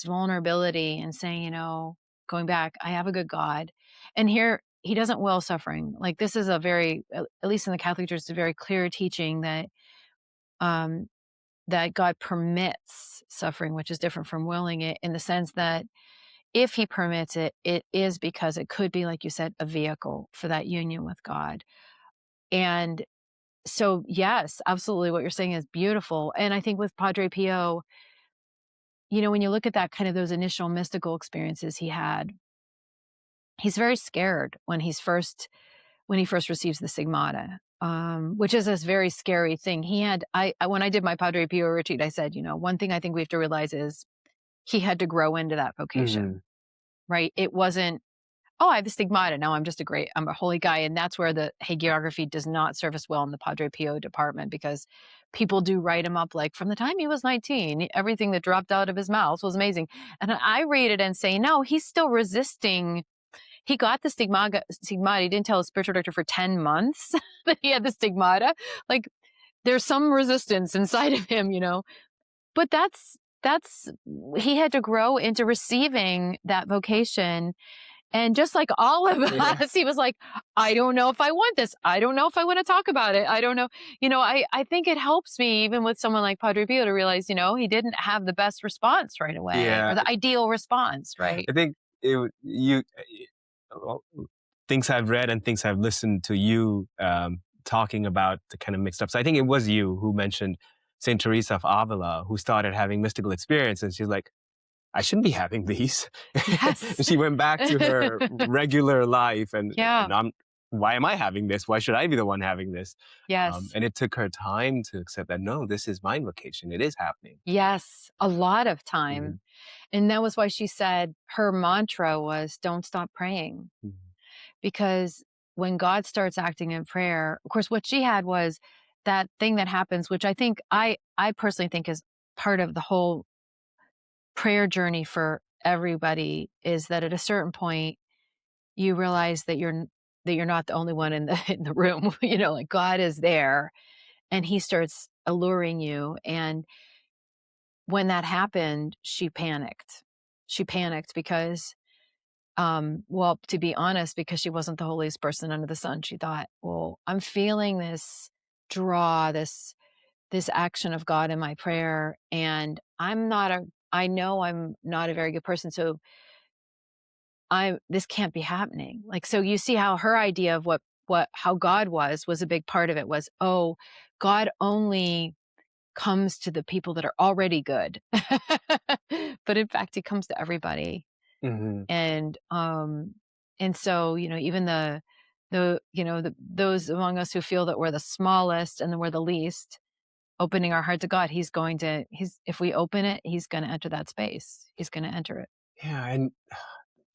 vulnerability and saying, you know, going back, I have a good God. And here, he doesn't will suffering. Like this is a very, at least in the Catholic Church, it's a very clear teaching that that God permits suffering, which is different from willing it, in the sense that if he permits it, it is because it could be, like you said, a vehicle for that union with God. And so, yes, absolutely. What you're saying is beautiful. And I think with Padre Pio, you know, when you look at that kind of those initial mystical experiences he had, he's very scared when he first receives the stigmata, which is this very scary thing. He had, when I did my Padre Pio retreat, I said, you know, one thing I think we have to realize is he had to grow into that vocation. Right? It wasn't, oh, I have the stigmata. Now I'm a holy guy. And that's where the hagiography does not serve us well in the Padre Pio department, because people do write him up like from the time he was 19, everything that dropped out of his mouth was amazing. And I read it and say, no, he's still resisting. He got the stigmata. He didn't tell his spiritual director for 10 months that he had the stigmata. Like there's some resistance inside of him, you know, but he had to grow into receiving that vocation. And just like all of us, he was like, I don't know if I want this. I don't know if I want to talk about it. I don't know. You know, I think it helps me, even with someone like Padre Pio, to realize, you know, he didn't have the best response right away, or the ideal response, right? I think things I've read and things I've listened to you talking about the kind of mixed up. So I think it was you who mentioned Saint Teresa of Avila, who started having mystical experiences. She's like, I shouldn't be having these. Yes. And she went back to her regular life and why am I having this? Why should I be the one having this? Yes. And it took her time to accept that, no, this is my vocation. It is happening. Yes. A lot of time. And that was why she said her mantra was, don't stop praying. Because when God starts acting in prayer, of course, what she had was that thing that happens, which I think I personally think is part of the whole prayer journey for everybody, is that at a certain point you realize that you're not the only one in the room. You know, like God is there and he starts alluring you. And when that happened, she panicked. She panicked because well, to be honest, because she wasn't the holiest person under the sun, she thought, well, I'm feeling this draw, this action of God in my prayer, and I know I'm not a very good person, so this can't be happening. Like, so you see how her idea of how God was a big part of it, was, oh, God only comes to the people that are already good. But in fact, he comes to everybody. And so, you know, even those among us who feel that we're the smallest and that we're the least, opening our heart to God, if we open it, he's going to enter that space. He's going to enter it. Yeah. And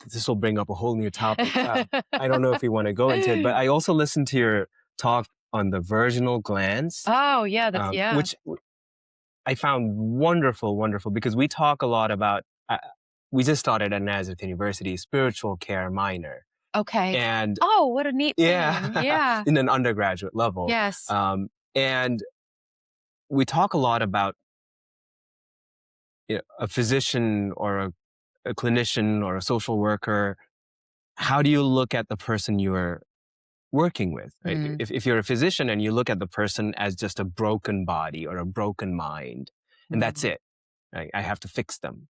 this will bring up a whole new topic. I don't know if we want to go into it, but I also listened to your talk on the virginal glands. Oh yeah. Which I found wonderful, because we talk a lot about, we just started at Nazareth University, spiritual care minor. Okay. And oh, what a neat thing. Yeah. In an undergraduate level. Yes. And we talk a lot about, you know, a physician or a clinician or a social worker. How do you look at the person you are working with? Right? If you're a physician and you look at the person as just a broken body or a broken mind, and that's it, right? I have to fix them.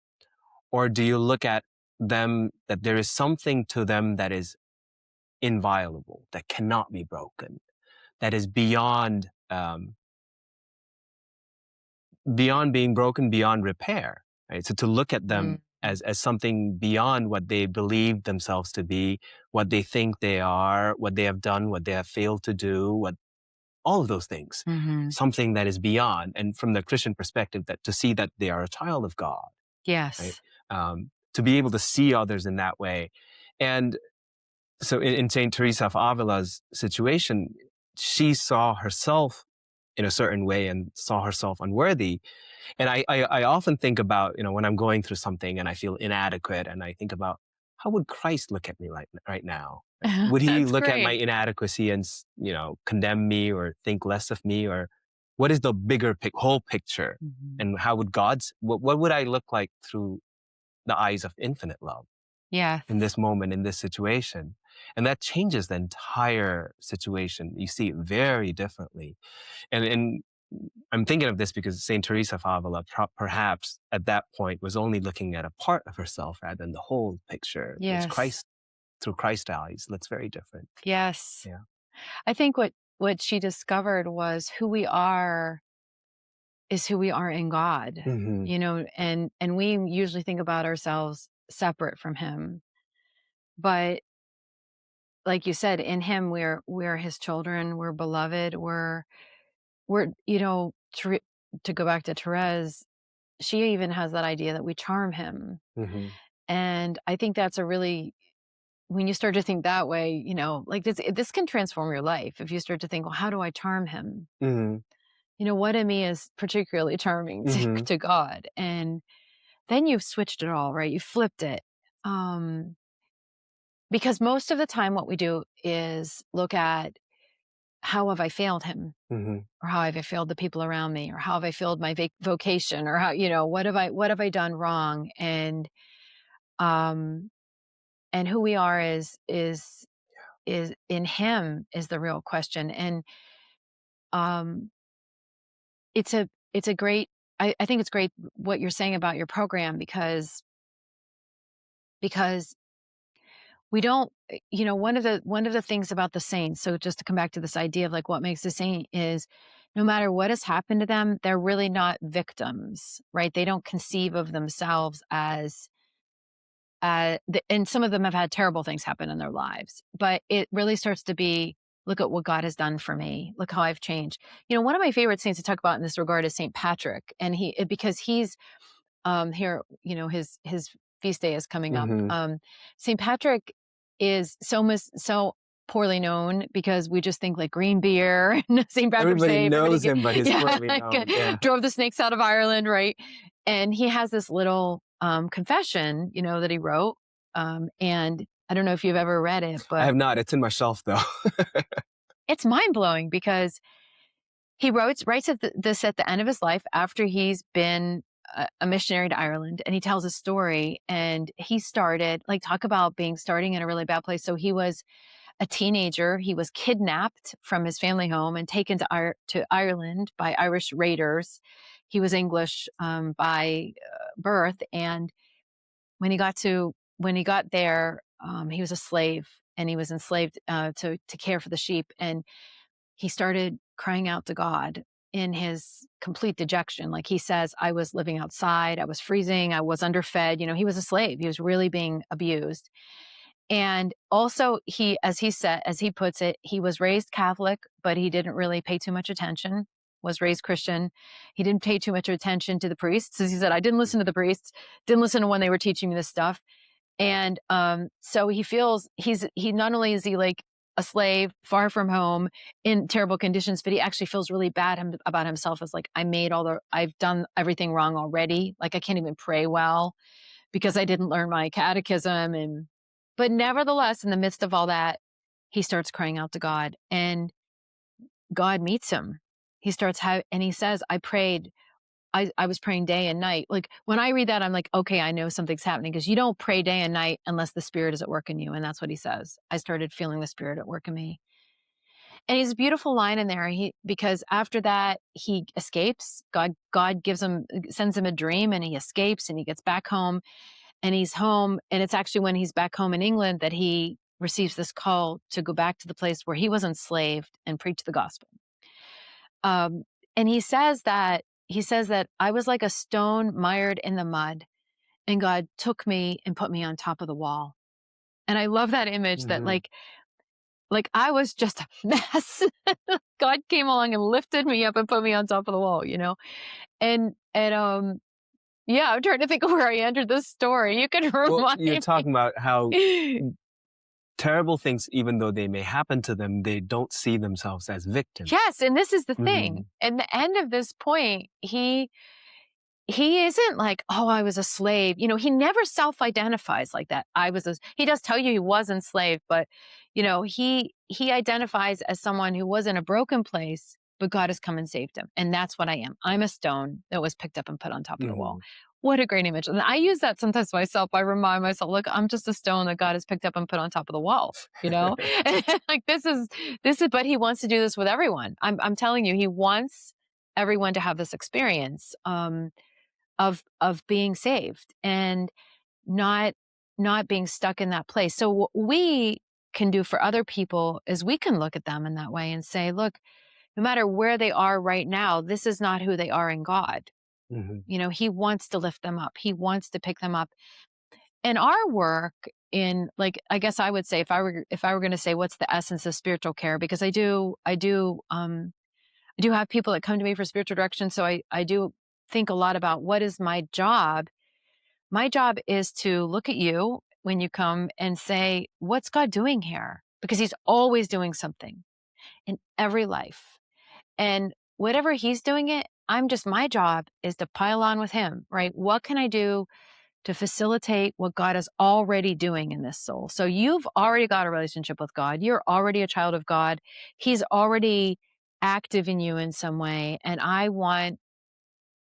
Or do you look at them that there is something to them that is inviolable, that cannot be broken, that is beyond beyond being broken, beyond repair, right? So to look at them as something beyond what they believe themselves to be, what they think they are, what they have done, what they have failed to do, what all of those things, something that is beyond. And from the Christian perspective, that to see that they are a child of God. Yes. Right? To be able to see others in that way. And so in Saint Teresa of Avila's situation, she saw herself in a certain way and saw herself unworthy. And I often think about, you know, when I'm going through something and I feel inadequate, and I think about, how would Christ look at me right now? Would he look at my inadequacy and, you know, condemn me or think less of me? Or what is the bigger whole picture? And how would what would I look like through the eyes of infinite love? Yeah. In this moment, in this situation. And that changes the entire situation. You see it very differently. And I'm thinking of this because Saint Teresa of Avila perhaps at that point was only looking at a part of herself rather than the whole picture. Yes. It's Christ, through Christ's eyes. That's very different. Yes. Yeah. I think what she discovered was who we are is who we are in God. You know, and we usually think about ourselves separate from him. But like you said, in him we're his children, we're beloved, we're you know, to go back to Therese, she even has that idea that we charm him. And I think that's a really, when you start to think that way, you know, like this can transform your life. If you start to think, well, how do I charm him? You know, what in me is particularly charming to God? And then you've switched it all, right? You flipped it. Because most of the time what we do is look at, how have I failed him? Or how have I failed the people around me? Or how have I failed my vocation? Or how, you know, what have I done wrong? And who we are is in him is the real question. And it's a great, I think it's great what you're saying about your program, because we don't, you know, one of the things about the saints, so just to come back to this idea of like what makes a saint, is no matter what has happened to them, they're really not victims, right? They don't conceive of themselves as and some of them have had terrible things happen in their lives, but it really starts to be, look at what God has done for me. Look how I've changed. You know, one of my favorite saints to talk about in this regard is Saint Patrick, and because he's here, you know, his feast day is coming up. Saint Patrick is so poorly known because we just think like green beer and St. Patrick's Day. Everybody knows him, but he's poorly known. Yeah. Drove the snakes out of Ireland, right? And he has this little confession, you know, that he wrote. And I don't know if you've ever read it, but I have not. It's in my shelf though. it's mind blowing because he writes this at the end of his life after he's been a missionary to Ireland, and he tells a story. And he started, like, talk about starting in a really bad place. So he was a teenager. He was kidnapped from his family home and taken to Ireland by Irish raiders. He was English by birth, and when he got there, he was a slave, and he was enslaved to care for the sheep. And he started crying out to God in his complete dejection. Like he says, I was living outside, I was freezing, I was underfed. You know, he was a slave. He was really being abused. And also as he puts it, he was raised Catholic, but he didn't really pay too much attention, was raised Christian. He didn't pay too much attention to the priests. As he said, I didn't listen to the priests, didn't listen to when they were teaching me this stuff. And so he feels he not only is he like a slave, far from home, in terrible conditions, but he actually feels really bad about himself, as like, I've done everything wrong already. Like I can't even pray well because I didn't learn my catechism. But nevertheless, in the midst of all that, he starts crying out to God, and God meets him. he starts and he says, I was praying day and night. Like when I read that, I'm like, okay, I know something's happening, because you don't pray day and night unless the Spirit is at work in you. And that's what he says. I started feeling the Spirit at work in me. And he's a beautiful line in there. Because after that, he escapes. God sends him a dream, and he escapes, and he gets back home, and he's home. And it's actually when he's back home in England that he receives this call to go back to the place where he was enslaved and preach the gospel. And he says that I was like a stone mired in the mud, and God took me and put me on top of the wall. And I love that image that like I was just a mess. God came along and lifted me up and put me on top of the wall, you know? And yeah, I'm trying to think of where I entered this story. You can remind Well, you're me. talking about how terrible things, even though they may happen to them, they don't see themselves as victims. Yes, and this is the thing. And the end of this point, he isn't like, oh, I was a slave. You know, he never self-identifies like that. He does tell you he was enslaved, but you know, he identifies as someone who was in a broken place, but God has come and saved him. And that's what I am. I'm a stone that was picked up and put on top of the wall. What a great image. And I use that sometimes myself. I remind myself, look, I'm just a stone that God has picked up and put on top of the wall, you know? Like this is, but he wants to do this with everyone. I'm telling you, he wants everyone to have this experience of being saved and not being stuck in that place. So what we can do for other people is we can look at them in that way and say, look, no matter where they are right now, this is not who they are in God. You know, he wants to lift them up. He wants to pick them up. And our work in, like, I guess I would say, if I were going to say what's the essence of spiritual care, because I do have people that come to me for spiritual direction. So I do think a lot about what is my job. My job is to look at you when you come and say, what's God doing here? Because he's always doing something in every life. And whatever he's doing it, my job is to pile on with him, right? What can I do to facilitate what God is already doing in this soul? So you've already got a relationship with God. You're already a child of God. He's already active in you in some way. And I want,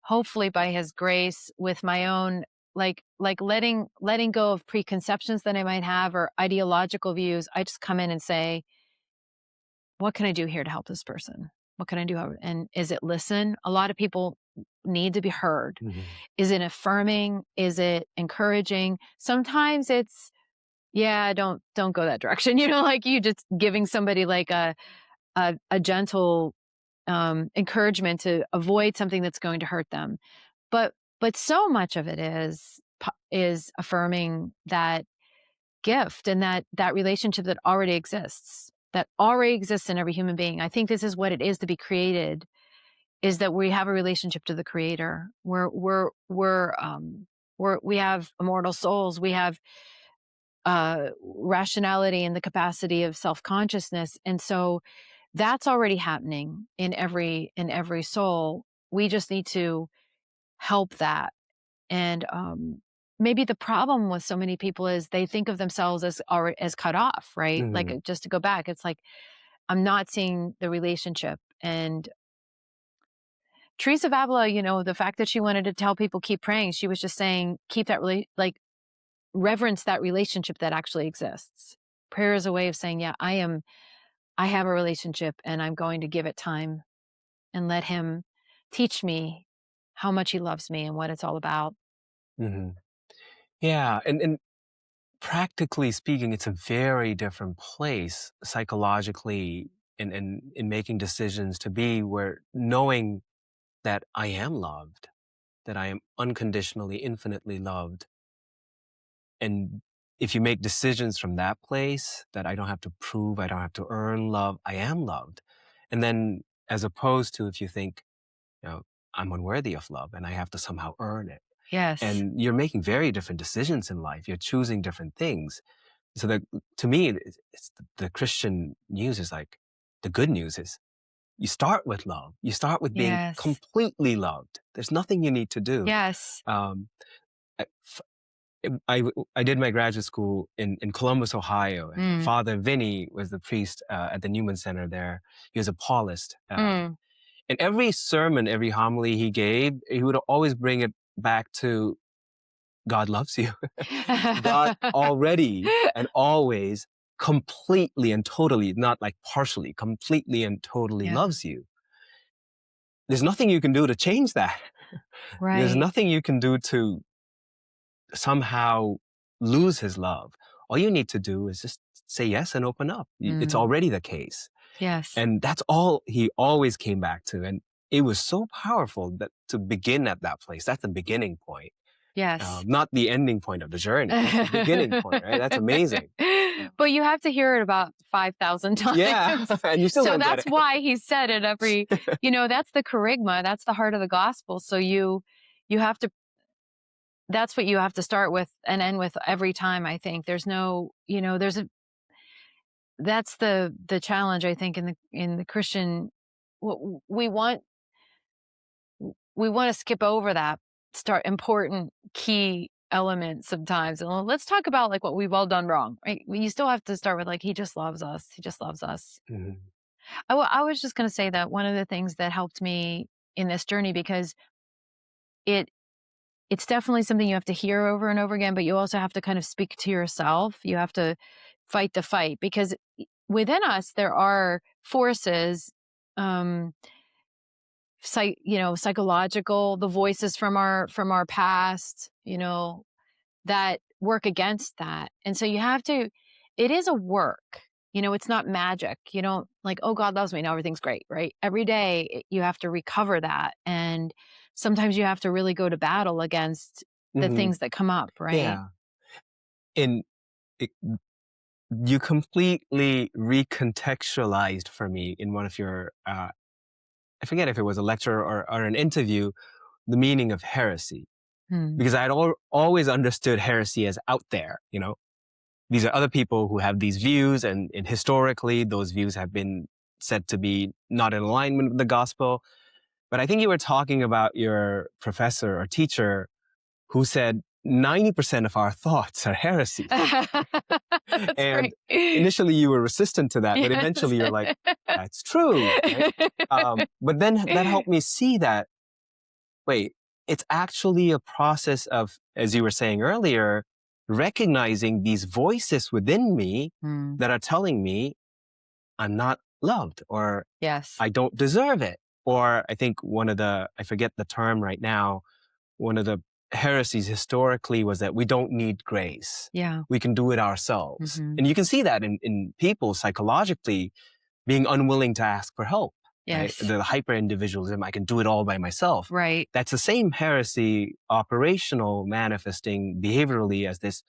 hopefully by his grace, with my own, like letting go of preconceptions that I might have or ideological views, I just come in and say, what can I do here to help this person? What can I do? And is it listen? A lot of people need to be heard. Is it affirming? Is it encouraging? Sometimes it's, yeah, don't go that direction. You know, like you just giving somebody like a gentle encouragement to avoid something that's going to hurt them. But so much of it is affirming that gift and that relationship that already exists in every human being. I think this is what it is to be created, is that we have a relationship to the Creator. We have immortal souls. We have rationality and the capacity of self-consciousness. And so that's already happening in every soul. We just need to help that. And maybe the problem with so many people is they think of themselves as cut off, right? Like, just to go back, it's like, I'm not seeing the relationship. And Teresa of Avila, you know, the fact that she wanted to tell people, keep praying, she was just saying, keep that reverence that relationship that actually exists. Prayer is a way of saying, yeah, I have a relationship, and I'm going to give it time and let him teach me how much he loves me and what it's all about. Yeah. And practically speaking, it's a very different place psychologically in making decisions to be, where knowing that I am loved, that I am unconditionally, infinitely loved. And if you make decisions from that place, that I don't have to prove, I don't have to earn love, I am loved. And then, as opposed to if you think, you know, I'm unworthy of love and I have to somehow earn it. Yes. And you're making very different decisions in life. You're choosing different things. So to me, it's the Christian news is like, the good news is you start with love. You start with being completely loved. There's nothing you need to do. Yes. I did my graduate school in Columbus, Ohio. And Father Vinny was the priest at the Newman Center there. He was a Paulist. in every sermon, every homily he gave, he would always bring it back to God loves you. God already and always completely and totally, not like partially, completely and totally loves you. There's nothing you can do to change that. Right. There's nothing you can do to somehow lose his love. All you need to do is just say yes and open up. It's already the case. Yes. And that's all he always came back to. And it was so powerful that to begin at that place. That's the beginning point. Yes. Not the ending point of the journey. That's the beginning point, right? That's amazing. But you have to hear it about 5,000 times. Yeah, and you still so don't that's get it. why he said it every, that's the charisma. That's the heart of the gospel. So you have to, that's what you have to start with and end with every time, I think. There's no, that's the challenge, I think, in the Christian, we want to skip over that start important key elements sometimes. And let's talk about like what we've all done wrong, right? You still have to start with like, he just loves us. He just loves us. Mm-hmm. I was just going to say that one of the things that helped me in this journey, because it's definitely something you have to hear over and over again, but you also have to kind of speak to yourself. You have to fight the fight, because within us, there are forces, psychological, the voices from our past, that work against that. And so it is a work, it's not magic. You don't like, oh, God loves me, now everything's great, right? Every day you have to recover that. And sometimes you have to really go to battle against the things that come up, right? Yeah. You completely recontextualized for me in one of your, I forget if it was a lecture or an interview, the meaning of heresy. Because I had always understood heresy as out there, These are other people who have these views, and historically, those views have been said to be not in alignment with the gospel. But I think you were talking about your professor or teacher who said 90% of our thoughts are heresy. And great. Initially you were resistant to that, but eventually you're like, that's true. Right? But then that helped me see that, wait, it's actually a process of, as you were saying earlier, recognizing these voices within me that are telling me I'm not loved, or I don't deserve it. Or I think I forget the term right now, one of the heresies historically was that we don't need grace. Yeah. We can do it ourselves. And you can see that in people psychologically being unwilling to ask for help. Yes. Right? The hyper-individualism, I can do it all by myself. Right. That's the same heresy, operational, manifesting behaviorally as this,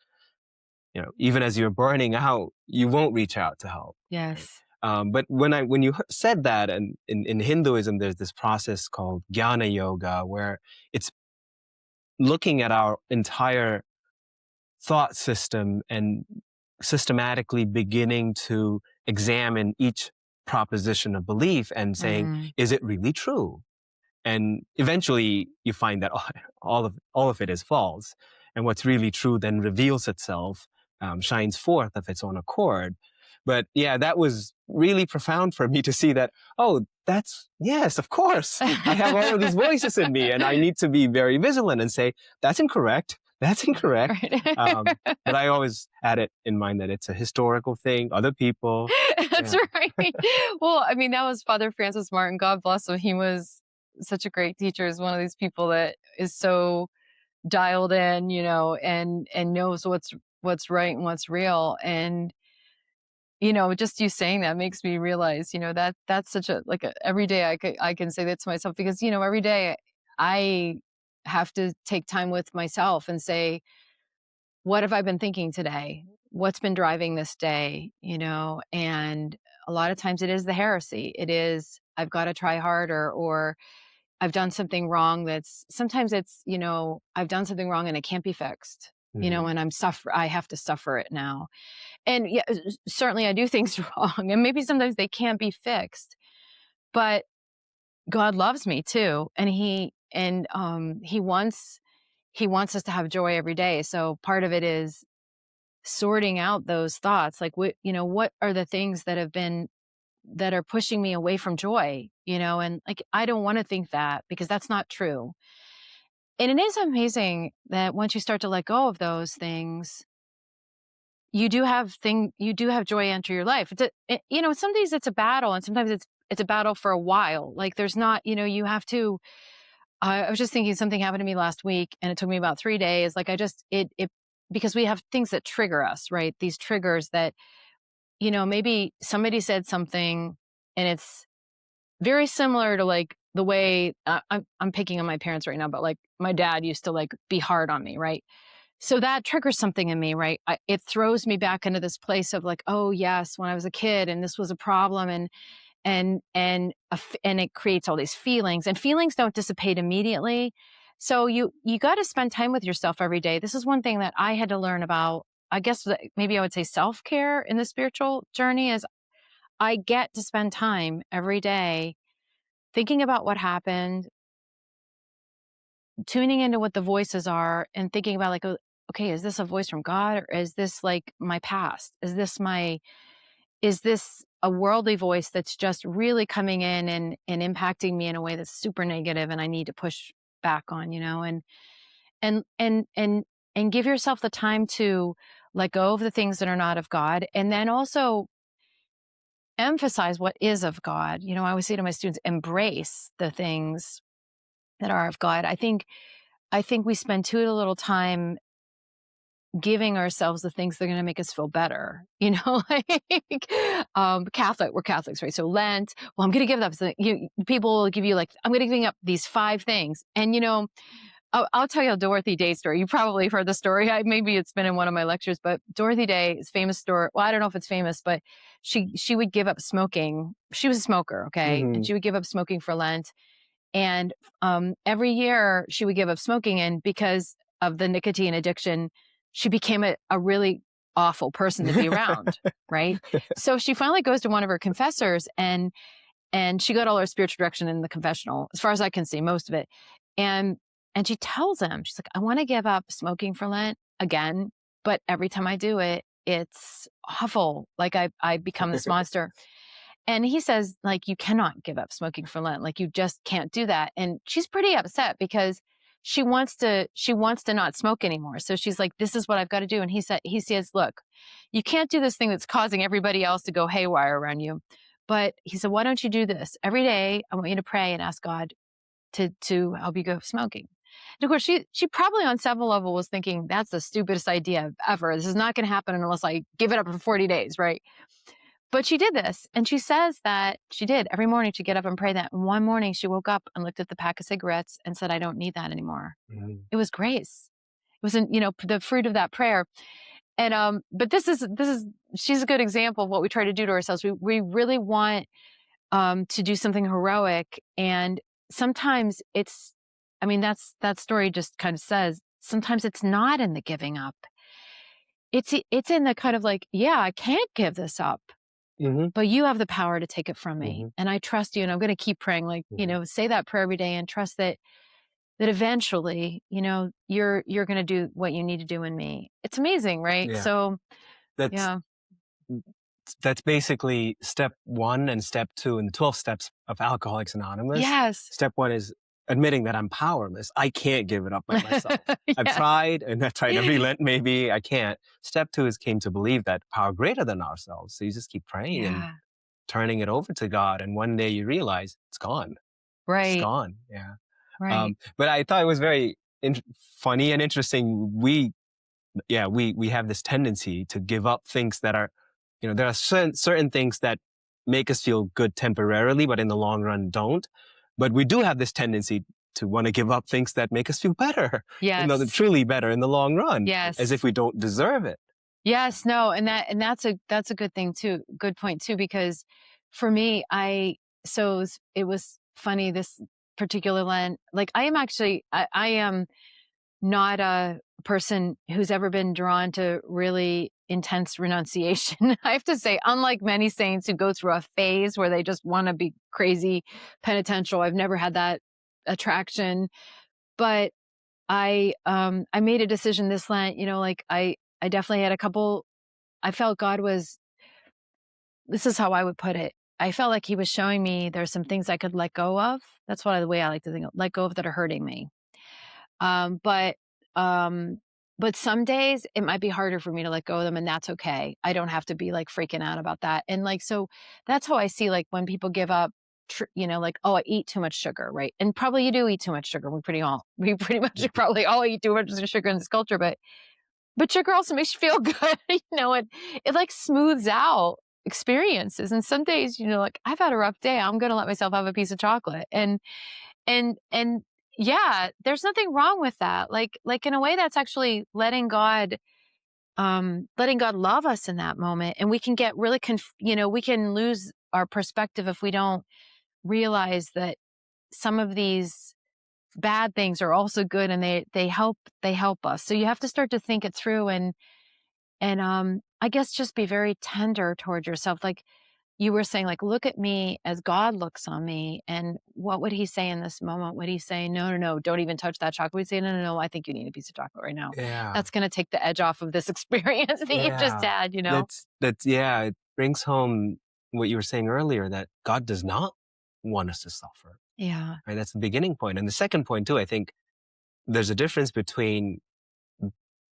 even as you're burning out, you won't reach out to help. Yes. Right? But when you said that, and in Hinduism, there's this process called jnana yoga, where it's looking at our entire thought system and systematically beginning to examine each proposition of belief and saying, is it really true? And eventually you find that all of it is false. And what's really true then reveals itself, shines forth of its own accord. But yeah, that was really profound for me to see that, yes, of course. I have all of these voices in me, and I need to be very vigilant and say, that's incorrect. That's incorrect. Right. But I always had it in mind that it's a historical thing, other people. That's right. Well, I mean, that was Father Francis Martin. God bless him. He was such a great teacher. He's one of these people that is so dialed in, and knows what's right and what's real. And just you saying that makes me realize, that's such a every day I can say that to myself, because every day I have to take time with myself and say, what have I been thinking today? What's been driving this day? And a lot of times it is the heresy. It is, I've got to try harder, or I've done something wrong. Sometimes it's, I've done something wrong and it can't be fixed, and I have to suffer it now. And yeah, certainly I do things wrong, and maybe sometimes they can't be fixed, but God loves me too. And he wants us to have joy every day. So part of it is sorting out those thoughts. Like, what are the things that have been that are pushing me away from joy, you know, and like, I don't want to think that, because that's not true. And it is amazing that once you start to let go of those things, you do have joy enter your life. You know, some days it's a battle, and sometimes it's a battle for a while. Like, there's not, you know, you have to, I was just thinking, something happened to me last week and it took me about 3 days. Like, because we have things that trigger us, right? These triggers that, you know, maybe somebody said something and it's very similar to like the way I'm picking on my parents right now, but like my dad used to like be hard on me, right? So that triggers something in me, right? It throws me back into this place of like, oh yes, when I was a kid and this was a problem, and it creates all these feelings, and feelings don't dissipate immediately. So you got to spend time with yourself every day. This is one thing that I had to learn about. I guess maybe I would say self-care in the spiritual journey is I get to spend time every day thinking about what happened, tuning into what the voices are, and thinking about like, okay, is this a voice from God, or is this like my past? Is this a worldly voice that's just really coming in and impacting me in a way that's super negative and I need to push back on, you know, and give yourself the time to let go of the things that are not of God, and then also emphasize what is of God. You know, I always say to my students, embrace the things that are of God. I think we spend too little time giving ourselves the things that are going to make us feel better, you know, like, we're Catholics, right? So Lent, well, I'm going to give up. So people will give you like, I'm going to give up these 5 things. And, you know, I'll tell you a Dorothy Day story. You probably have heard the story. Maybe it's been in one of my lectures, but Dorothy Day is famous story. Well, I don't know if it's famous, but she would give up smoking. She was a smoker. Okay. And she would give up smoking for Lent. And every year she would give up smoking, and because of the nicotine addiction, she became a really awful person to be around, right? So she finally goes to one of her confessors, and she got all her spiritual direction in the confessional, as far as I can see, most of it. And she tells him, she's like, I want to give up smoking for Lent again, but every time I do it, it's awful. Like I become this monster. And he says, like, you cannot give up smoking for Lent. Like, you just can't do that. And she's pretty upset because she wants to not smoke anymore. So she's like, this is what I've got to do. And he says, look, you can't do this thing that's causing everybody else to go haywire around you. But he said, why don't you do this? Every day, I want you to pray and ask God to help you go smoking. And of course, she probably on some level was thinking, that's the stupidest idea ever. This is not going to happen unless I give it up for 40 days, right? But she did this, and she says that she did. Every morning she'd get up and pray that. And one morning she woke up and looked at the pack of cigarettes and said, I don't need that anymore. It was grace. It was, you know, the fruit of that prayer. And, but this is, she's a good example of what we try to do to ourselves. We really want to do something heroic. And sometimes it's, I mean, that story just kind of says, sometimes it's not in the giving up. It's in the kind of like, yeah, I can't give this up. But you have the power to take it from me. And I trust you. And I'm going to keep praying, like, you know, say that prayer every day and trust that eventually, you know, you're going to do what you need to do in me. It's amazing, right? Yeah. So That's basically step 1 and step 2 in the 12 steps of Alcoholics Anonymous. Yes. Step 1 is admitting that I'm powerless. I can't give it up by myself. Yes. I've tried, and I've tried every Lent, maybe I can't. Step 2 is came to believe that power greater than ourselves. So you just keep praying and turning it over to God. And one day you realize it's gone. Right. It's gone. Yeah. Right. But I thought it was very funny and interesting. We have this tendency to give up things that are, you know, there are certain things that make us feel good temporarily, but in the long run don't. But we do have this tendency to want to give up things that make us feel better. Yes. You know, truly better in the long run. Yes. As if we don't deserve it. Yes, no, and that's a good thing too. Good point too, because for me, it was funny this particular Lent. Like, I am not a person who's ever been drawn to really intense renunciation. I have to say, unlike many saints who go through a phase where they just want to be crazy penitential, I've never had that attraction. But I made a decision this Lent, you know, like I definitely had I felt God was, this is how I would put it. I felt like he was showing me there's some things I could let go of. That's the way I like to think of, let go of that are hurting me. Um, but um, but some days it might be harder for me to let go of them, and that's okay. I don't have to be like freaking out about that. And like, so that's how I see like when people give up, like, oh, I eat too much sugar, right? And probably you do eat too much sugar. We pretty much probably all eat too much sugar in this culture, but sugar also makes you feel good, it like smooths out experiences. And some days, like I've had a rough day, I'm going to let myself have a piece of chocolate. And yeah, there's nothing wrong with that. Like in a way that's actually letting God love us in that moment. And we can get really, we can lose our perspective if we don't realize that some of these bad things are also good, and they help us. So you have to start to think it through, and I guess just be very tender toward yourself. Like you were saying, like, look at me as God looks on me. And what would he say in this moment? Would he say, no, no, no, don't even touch that chocolate? Would he say, no, no, no, I think you need a piece of chocolate right now. Yeah. That's going to take the edge off of this experience that you've just had, Yeah, it brings home what you were saying earlier, that God does not want us to suffer. Yeah. Right? That's the beginning point. And the second point too, I think there's a difference between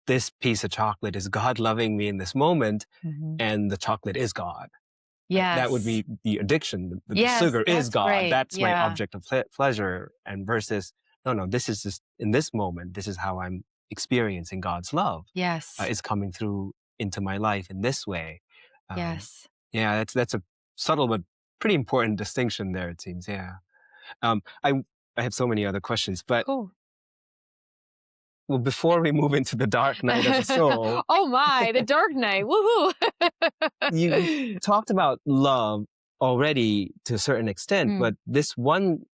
this piece of chocolate is God loving me in this moment, and the chocolate is God. Yes. That would be the addiction. The Yes, sugar is God. great. That's my Yeah. object of pleasure. And versus, no, this is just in this moment, this is how I'm experiencing God's love. Yes. Is coming through into my life in this way. Yes. Yeah, that's a subtle but pretty important distinction there, it seems. Yeah. I have so many other questions, but Cool. well, before we move into the dark night of the soul, Oh my, the dark night. Woohoo. you talked about love already to a certain extent, but this one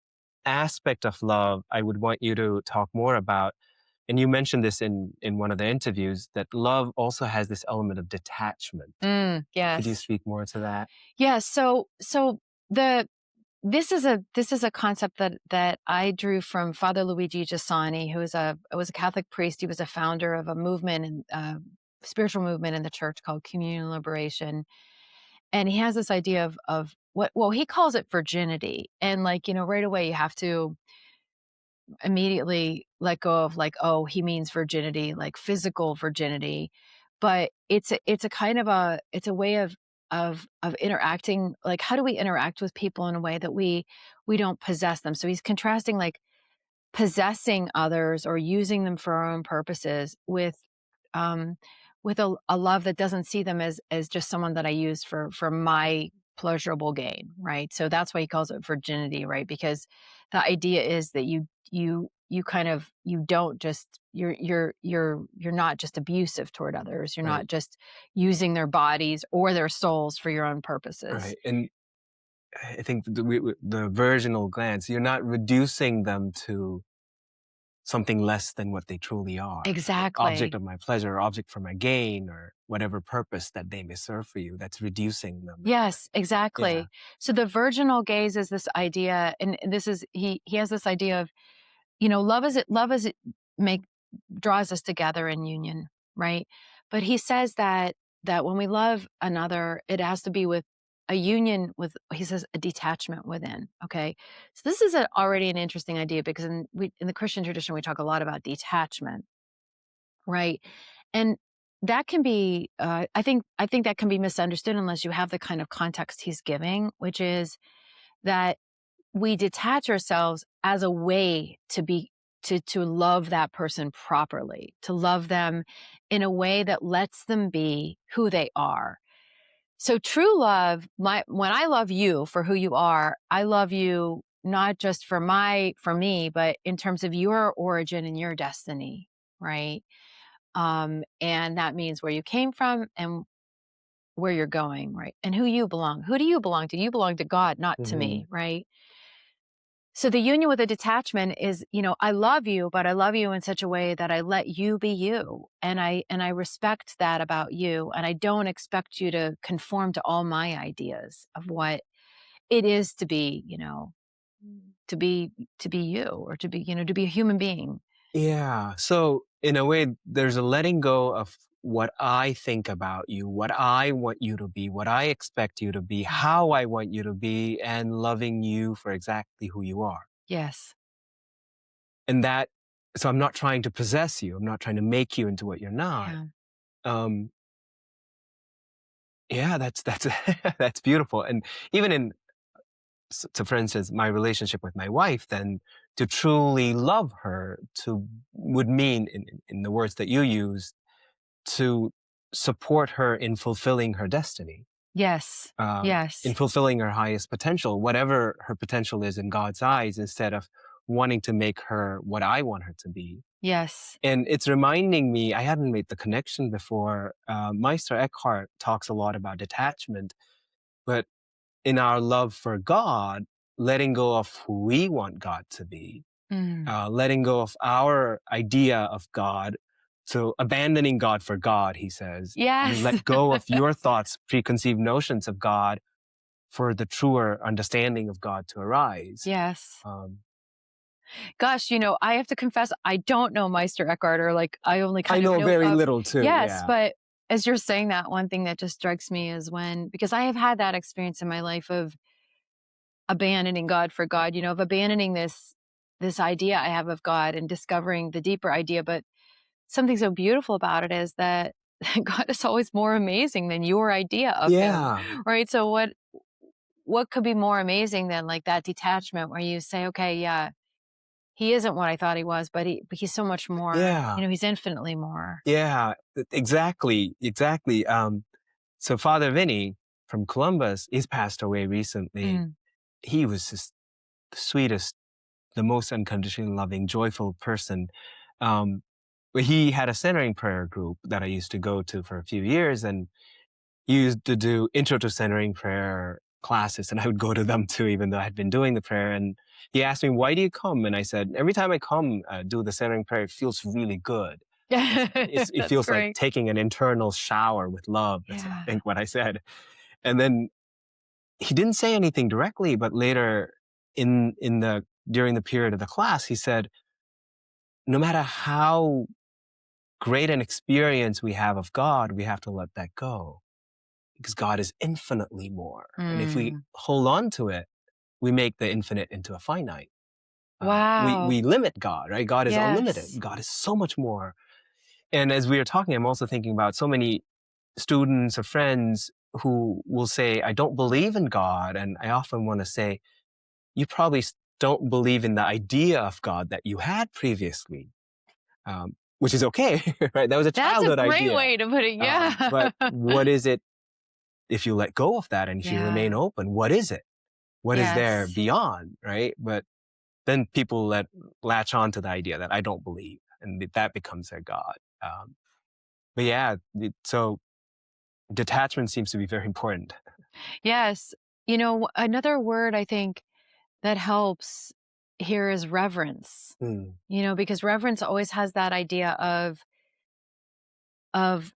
aspect of love I would want you to talk more about. And you mentioned this in one of the interviews, that love also has this element of detachment. Yes. Could you speak more to that? Yeah. So this is a concept that I drew from Father Luigi Giussani, who was a Catholic priest. He was a founder of a movement and spiritual movement in the church called Communion Liberation. And he has this idea of what he calls it virginity. And right away you have to immediately let go of like, oh, he means virginity, like physical virginity. But it's a kind of it's a way of interacting. Like, how do we interact with people in a way that we don't possess them? So he's contrasting like possessing others or using them for our own purposes um with a love that doesn't see them as just someone that I use for my pleasurable gain, right? So that's why he calls it virginity, right? Because the idea is that you kind of, you don't just, you're not just abusive toward others. You're not just using their bodies or their souls for your own purposes. Right. And I think the virginal glance, you're not reducing them to something less than what they truly are. Exactly. Object of my pleasure, or object for my gain, or whatever purpose that they may serve for you. That's reducing them. Yes, exactly. Yeah. So the virginal gaze is this idea, and this is, he has this idea of, love is it draws us together in union, right? But he says that when we love another, it has to be with a union with, he says, a detachment within. Okay, so this is already an interesting idea, because in the Christian tradition we talk a lot about detachment, right? And that can be, I think that can be misunderstood unless you have the kind of context he's giving, which is that we detach ourselves as a way to love that person properly, to love them in a way that lets them be who they are. So true love, when I love you for who you are, I love you not just for me, but in terms of your origin and your destiny, right? And that means where you came from and where you're going, right? And who you belong. Who do you belong to? You belong to God, not to me, right? So the union with a detachment is, I love you, but I love you in such a way that I let you be you. And I respect that about you. And I don't expect you to conform to all my ideas of what it is to be, to be you, or to be, to be a human being. Yeah. So in a way, there's a letting go of what I think about you, what I want you to be, what I expect you to be, how I want you to be, and loving you for exactly who you are. Yes. And that, so I'm not trying to possess you. I'm not trying to make you into what you're not. Yeah, that's that's beautiful. And even in, so for instance, my relationship with my wife, then to truly love her would mean, in the words that you used, to support her in fulfilling her destiny. Yes. Yes. In fulfilling her highest potential, whatever her potential is in God's eyes, instead of wanting to make her what I want her to be. Yes. And it's reminding me, I hadn't made the connection before. Meister Eckhart talks a lot about detachment, but in our love for God, letting go of who we want God to be, letting go of our idea of God. So abandoning God for God, he says. Yes. You let go of your thoughts, preconceived notions of God, for the truer understanding of God to arise. Yes. Gosh, I have to confess, I don't know Meister Eckhart, or like I only kind of know very little too. Yes, yeah. But as you're saying that, one thing that just strikes me is because I have had that experience in my life of abandoning God for God, of abandoning this idea I have of God and discovering the deeper idea. But something so beautiful about it is that God is always more amazing than your idea of him, right? So what could be more amazing than like that detachment where you say, okay, yeah, he isn't what I thought he was, but he's so much more. He's infinitely more. Yeah, exactly. So Father Vinny from Columbus, he's passed away recently. He was just the sweetest, the most unconditionally loving, joyful person. But he had a centering prayer group that I used to go to for a few years, and he used to do intro to centering prayer classes, and I would go to them too, even though I had been doing the prayer. And he asked me, "Why do you come?" And I said, "Every time I come, do the centering prayer, it feels really good. It feels great. like taking an internal shower with love." That's I think what I said. And then he didn't say anything directly, but later during the period of the class, he said, no matter how great an experience we have of God, we have to let that go, because God is infinitely more. And if we hold on to it, we make the infinite into a finite. Wow. We limit God, right? God is unlimited. God is so much more. And as we are talking, I'm also thinking about so many students or friends who will say, I don't believe in God. And I often want to say, you probably don't believe in the idea of God that you had previously, which is okay, right? That was a childhood idea. That's a great way to put it, yeah. But what is it if you let go of that and if you remain open? What is it? What is there beyond, right? But then people latch on to the idea that I don't believe, and that becomes their God. But yeah, so detachment seems to be very important. Yes. Another word I think that helps here is reverence. Because reverence always has that idea of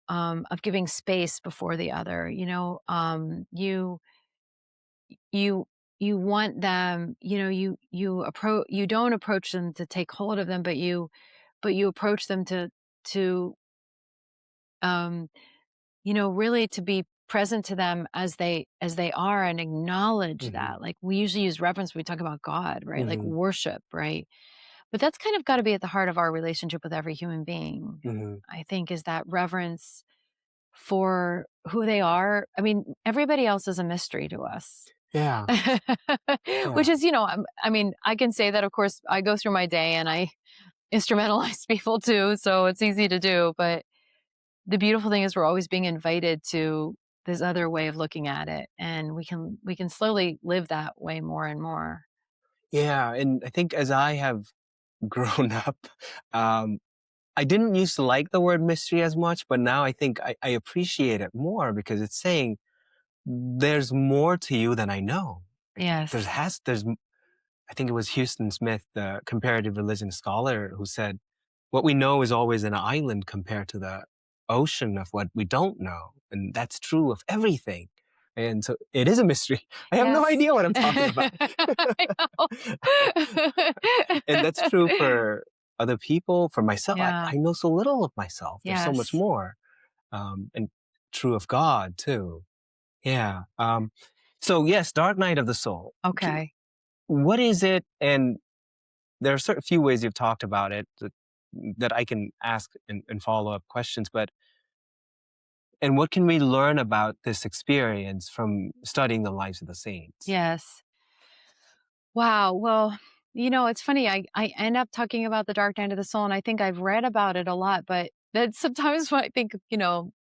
giving space before the other. You want them, you don't approach them to take hold of them, but you approach them to really to be present to them as they are, and acknowledge that. Like, we usually use reverence when we talk about God, right? Like worship, right? But that's kind of got to be at the heart of our relationship with every human being, I think, is that reverence for who they are. I mean, everybody else is a mystery to us. Yeah. Which is, I mean, I can say that, of course, I go through my day and I instrumentalize people too, so it's easy to do. But the beautiful thing is we're always being invited to this other way of looking at it, and we can slowly live that way more and more. Yeah, and I think as I have grown up, I didn't used to like the word mystery as much, but now I think I appreciate it more, because it's saying there's more to you than I know. Yes. I think it was Houston Smith, the comparative religion scholar, who said, what we know is always an island compared to the ocean of what we don't know. And that's true of everything. And so it is a mystery. I have no idea what I'm talking about. I know. And that's true for other people, for myself. Yeah. I know so little of myself. There's so much more. and true of God too. Yeah. So yes, Dark Night of the Soul. Okay. What is it? And there are certain few ways you've talked about it that I can ask and follow up questions, and what can we learn about this experience from studying the lives of the saints? Yes. Wow. Well, it's funny. I end up talking about the Dark Night of the Soul, and I think I've read about it a lot, but that's sometimes what I think,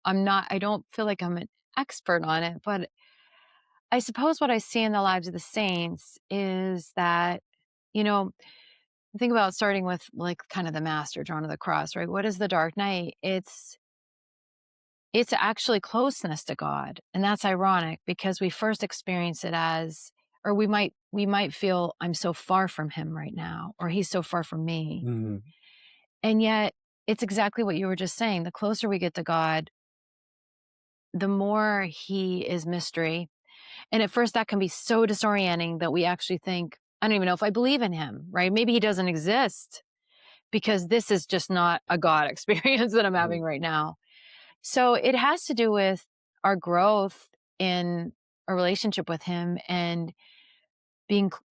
I don't feel like I'm an expert on it, but I suppose what I see in the lives of the saints is that, think about starting with like kind of the master drawn to the cross, right? What is the Dark Night? It's actually closeness to God. And that's ironic because we first experience it as, or we might feel I'm so far from him right now, or he's so far from me. Mm-hmm. And yet it's exactly what you were just saying. The closer we get to God, the more he is mystery. And at first that can be so disorienting that we actually think, I don't even know if I believe in him, right? Maybe he doesn't exist because this is just not a God experience that I'm having right now. So it has to do with our growth in a relationship with him and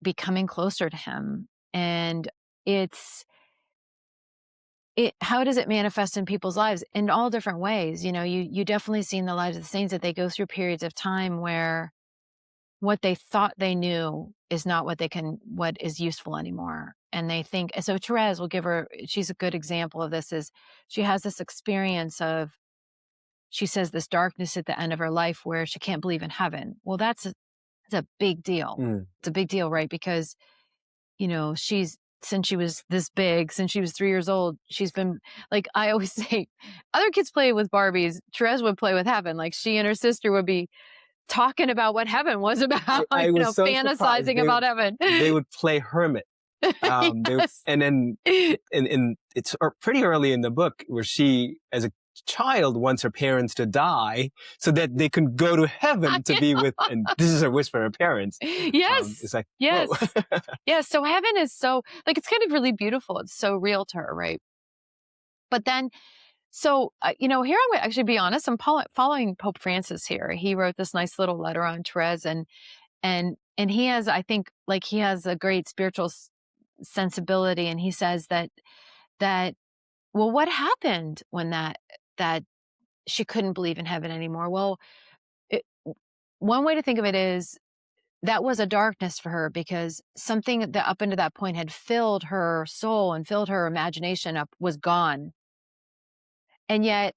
becoming closer to him. And how does it manifest in people's lives? In all different ways. You definitely see in the lives of the saints that they go through periods of time where what they thought they knew is not what is useful anymore. And they think, so Therese she's a good example of this, is she has this experience of, she says, this darkness at the end of her life where she can't believe in heaven. Well, that's a big deal. Mm. It's a big deal, right? Because, since she was this big, since she was 3 years old, she's been, like, I always say, other kids play with Barbies, Therese would play with heaven. Like, she and her sister would be talking about what heaven was about, I was so surprised. fantasizing about heaven. They would play hermit. Yes. And then it's pretty early in the book where she, as a child, wants her parents to die so that they can go to heaven to be with, and this is her wish for her parents. Yes. It's like, yes. whoa. Yes. So heaven is so, like, it's kind of really beautiful. It's so real to her, right? But then, so, here I'm going to actually be honest. I'm following Pope Francis here. He wrote this nice little letter on Therese, and he has, I think, like, he has a great spiritual sensibility, and he says that well, what happened when that she couldn't believe in heaven anymore? Well, one way to think of it is that was a darkness for her, because something that up until that point had filled her soul and filled her imagination up was gone. And yet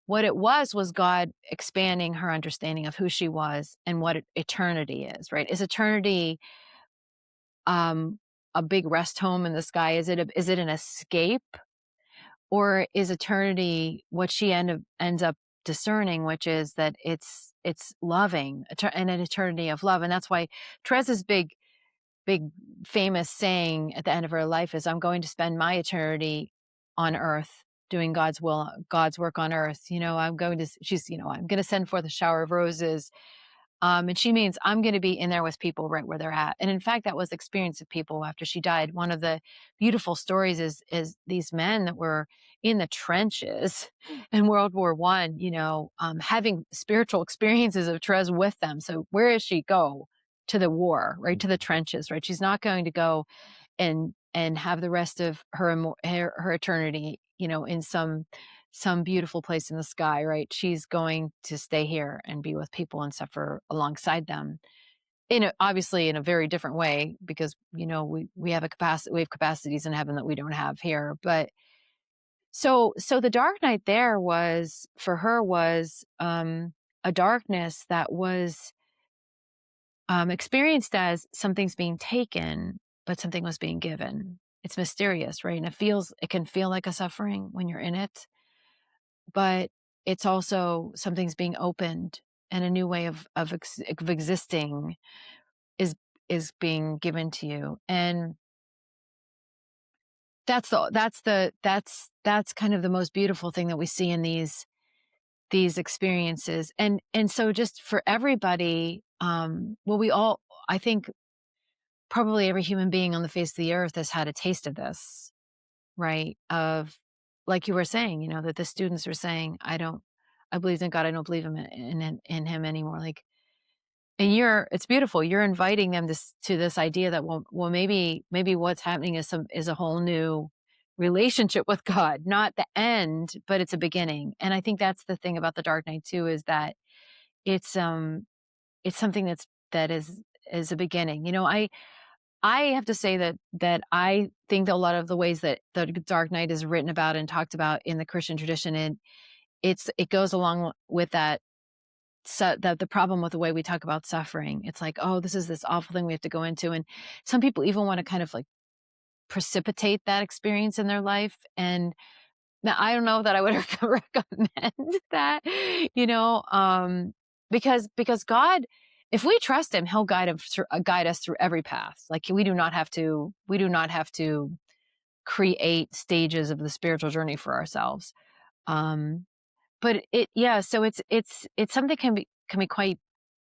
what it was God expanding her understanding of who she was and what eternity is, right? Is eternity a big rest home in the sky? Is it an escape? Or is eternity what she ends up discerning, which is that it's loving, and an eternity of love? And that's why Therese's big famous saying at the end of her life is, I'm going to spend my eternity on earth doing God's will, God's work on earth. I'm going to send forth a shower of roses. And she means I'm going to be in there with people right where they're at. And in fact, that was the experience of people after she died. One of the beautiful stories is these men that were in the trenches in World War I, having spiritual experiences of Therese with them. So where does she go? To the war, right? To the trenches, right? She's not going to go and have the rest of her eternity, in some beautiful place in the sky, right? She's going to stay here and be with people and suffer alongside them, obviously in a very different way, because we have capacities in heaven that we don't have here. But so the dark night there was, for her, was a darkness that was experienced as something's being taken, but something was being given. It's mysterious, right? And it can feel like a suffering when you're in it, but it's also something's being opened, and a new way of existing is being given to you. And that's kind of the most beautiful thing that we see in these experiences. And so just for everybody, we all, I think probably every human being on the face of the earth has had a taste of this, right? Of, like you were saying, that the students were saying, I believed in God. I don't believe in him anymore. Like, and it's beautiful. You're inviting them to this idea that, well, maybe what's happening is a whole new relationship with God, not the end, but it's a beginning. And I think that's the thing about the Dark Night too, is that it's something that is a beginning. You know, I have to say that I think that a lot of the ways that the Dark Night is written about and talked about in the Christian tradition, and it goes along with that. So the problem with the way we talk about suffering, it's like, oh, this is this awful thing we have to go into. And some people even want to kind of like precipitate that experience in their life. And now I don't know that I would recommend that, you know, because God, if we trust him, he'll guide us through every path. Like we do not have to create stages of the spiritual journey for ourselves. But so it's something can be quite,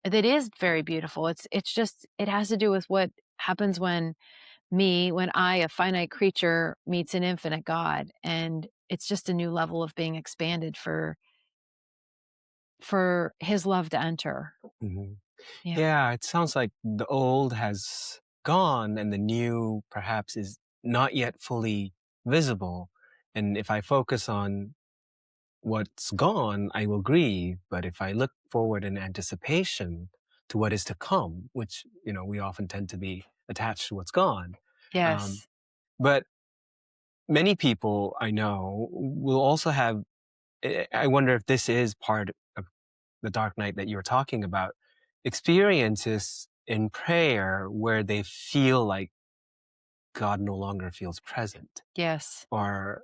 that is very beautiful. It's just, it has to do with what happens when I, a finite creature, meets an infinite God. And it's just a new level of being expanded for his love to enter. Mm-hmm. Yeah. Yeah, it sounds like the old has gone and the new perhaps is not yet fully visible. And if I focus on what's gone, I will grieve. But if I look forward in anticipation to what is to come, which, you know, we often tend to be attached to what's gone. Yes. But many people I know will also have, I wonder if this is part of the Dark Night that you're talking about, experiences in prayer where they feel like God no longer feels present. Yes. Or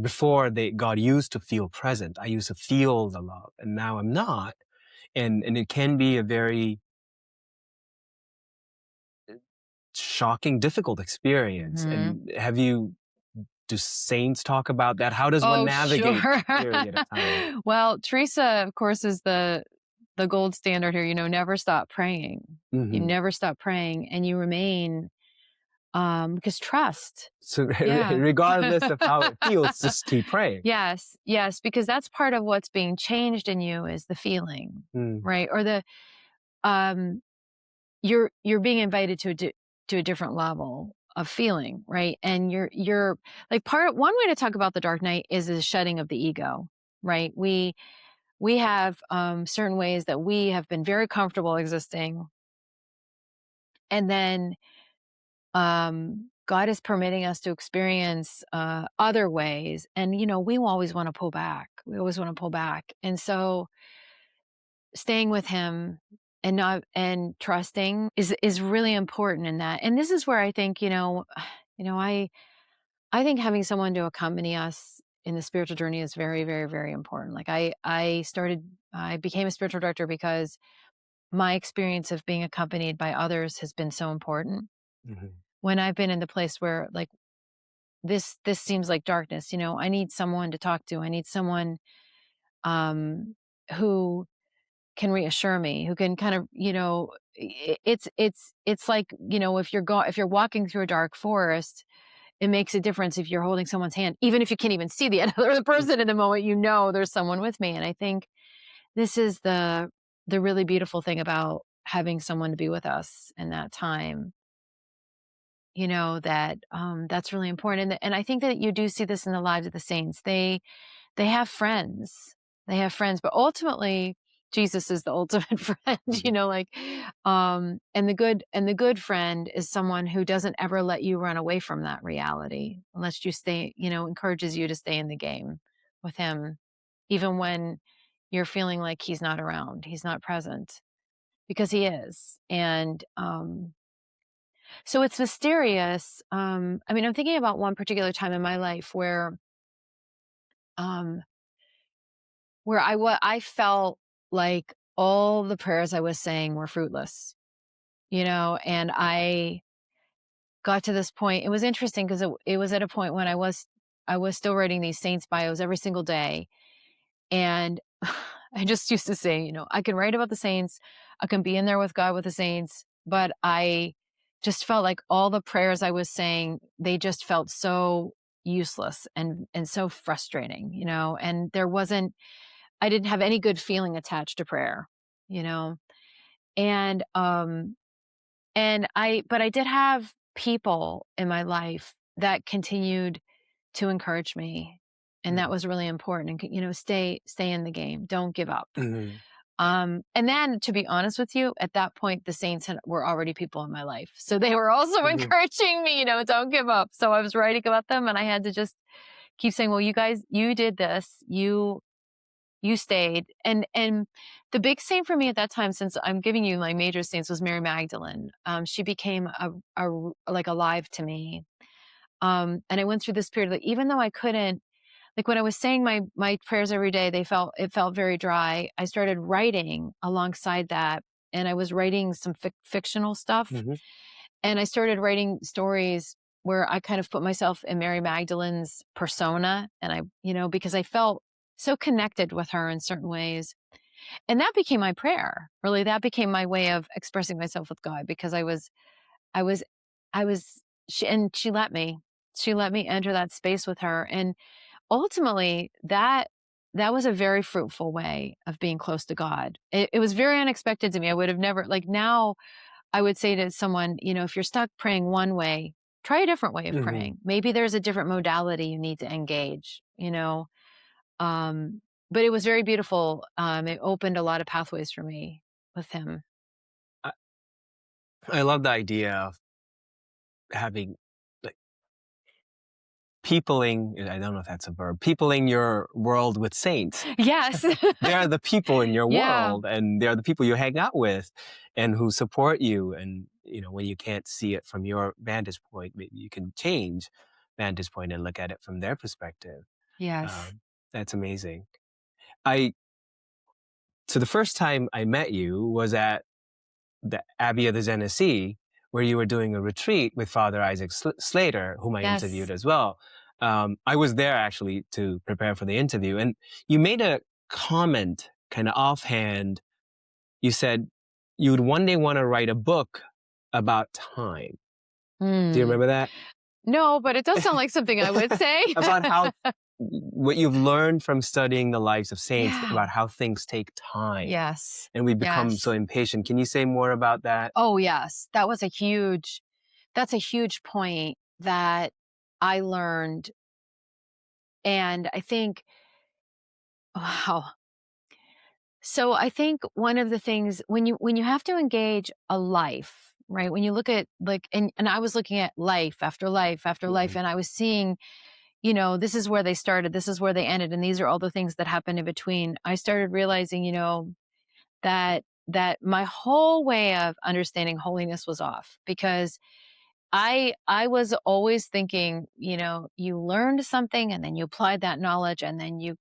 before God used to feel present. I used to feel the love and now I'm not. And it can be a very shocking, difficult experience. Mm-hmm. And do saints talk about that? How does one navigate sure. that period of time? Well, Teresa, of course, is the gold standard here. You know, never stop praying. Mm-hmm. You never stop praying, and you remain, because trust. So regardless of how it feels, just keep praying. Yes, because that's part of what's being changed in you is the feeling, right? Or the you're being invited to a different level of feeling, right? And you're like one way to talk about the Dark Night is the shedding of the ego, right? We have certain ways that we have been very comfortable existing, and then God is permitting us to experience other ways, and you know, we always want to pull back. We always want to pull back, and so staying with him and trusting is really important in that. And this is where I think, I think having someone to accompany us in the spiritual journey is very, very, very important. Like I became a spiritual director because my experience of being accompanied by others has been so important. Mm-hmm. When I've been in the place where like this seems like darkness, I need someone to talk to. I need someone who can reassure me, who can kind of, it's like, if you're walking through a dark forest, it makes a difference if you're holding someone's hand, even if you can't even see the other person in the moment, there's someone with me. And I think this is the really beautiful thing about having someone to be with us in that time, that that's really important. And I think that you do see this in the lives of the saints. They have friends. They have friends, but ultimately Jesus is the ultimate friend, and the good friend is someone who doesn't ever let you run away from that reality, unless you stay, encourages you to stay in the game with him, even when you're feeling like he's not around, he's not present, because he is. And, so it's mysterious. I'm thinking about one particular time in my life where I felt like all the prayers I was saying were fruitless, and I got to this point. It was interesting because it was at a point when I was still writing these saints bios every single day. And I just used to say, I can write about the saints. I can be in there with God with the saints, but I just felt like all the prayers I was saying, they just felt so useless and so frustrating, you know, and I didn't have any good feeling attached to prayer, you know, and but I did have people in my life that continued to encourage me. And that was really important. And, you know, stay in the game. Don't give up. Mm-hmm. And then, to be honest with you, at that point, the saints were already people in my life. So they were also encouraging me, you know, don't give up. So I was writing about them, and I had to just keep saying, well, you guys, you did this, you stayed. And the big saint for me at that time, since I'm giving you my major saints, was Mary Magdalene. She became like alive to me. And I went through this period, like, even though I couldn't, like when I was saying my prayers every day, it felt very dry. I started writing alongside that, and I was writing some fictional stuff. And I started writing stories where I kind of put myself in Mary Magdalene's persona, and I, you know, because I felt so connected with her in certain ways. And that became my prayer. Really, that became my way of expressing myself with God, because I was, she let me enter that space with her. And ultimately that was a very fruitful way of being close to God. It was very unexpected to me. I would have never, like, now I would say to someone, you know, if you're stuck praying one way, try a different way of praying. Maybe there's a different modality you need to engage, you know. But it was very beautiful. It opened a lot of pathways for me with him. I love the idea of having, like, peopling, I don't know if that's a verb, peopling your world with saints. Yes. They're the people in your Yeah. world, and they're the people you hang out with and who support you. And, you know, when you can't see it from your vantage point, maybe you can change vantage point and look at it from their perspective. Yes. That's amazing. So the first time I met you was at the Abbey of the Genesee, where you were doing a retreat with Father Isaac Slater, whom I Yes. interviewed as well. I was there actually to prepare for the interview, and you made a comment kind of offhand. You said you would one day want to write a book about time. Do you remember that? No, but it does sound like something I would say. About how what you've learned from studying the lives of saints, about how things take time. Yes. And we become so impatient. Can you say more about that? Oh, yes. That's a huge point that I learned. And I think, wow. So I think one of the things, when you have to engage a life, right? When you look at, like, and I was looking at life after life after life, and I was seeing, you know, this is where they started, this is where they ended, and these are all the things that happened in between. I started realizing, you know, that my whole way of understanding holiness was off, because I was always thinking, you know, you learned something and then you applied that knowledge, and then you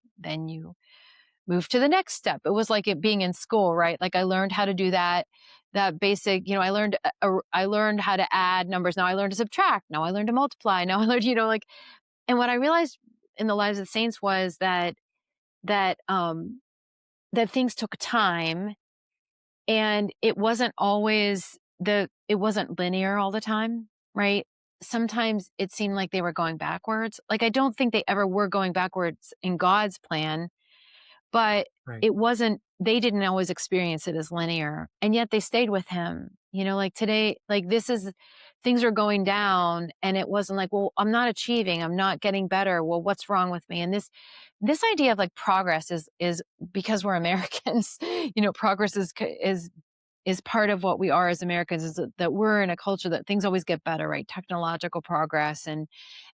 move to the next step. It was like it being in school, right? Like I learned how to do that basic, you know, I learned how to add numbers. Now I learned to subtract. Now I learned to multiply. Now I learned, you know, like, and what I realized in the lives of the saints was that that things took time, and it wasn't always it wasn't linear all the time, right? Sometimes it seemed like they were going backwards. Like, I don't think they ever were going backwards in God's plan, but it wasn't, they didn't always experience it as linear, and yet they stayed with him. You know, like today, like things are going down, and it wasn't like, well, I'm not achieving, I'm not getting better. Well, what's wrong with me? And this idea of like progress is because we're Americans, you know, progress is part of what we are as Americans, is that we're in a culture that things always get better, right? Technological progress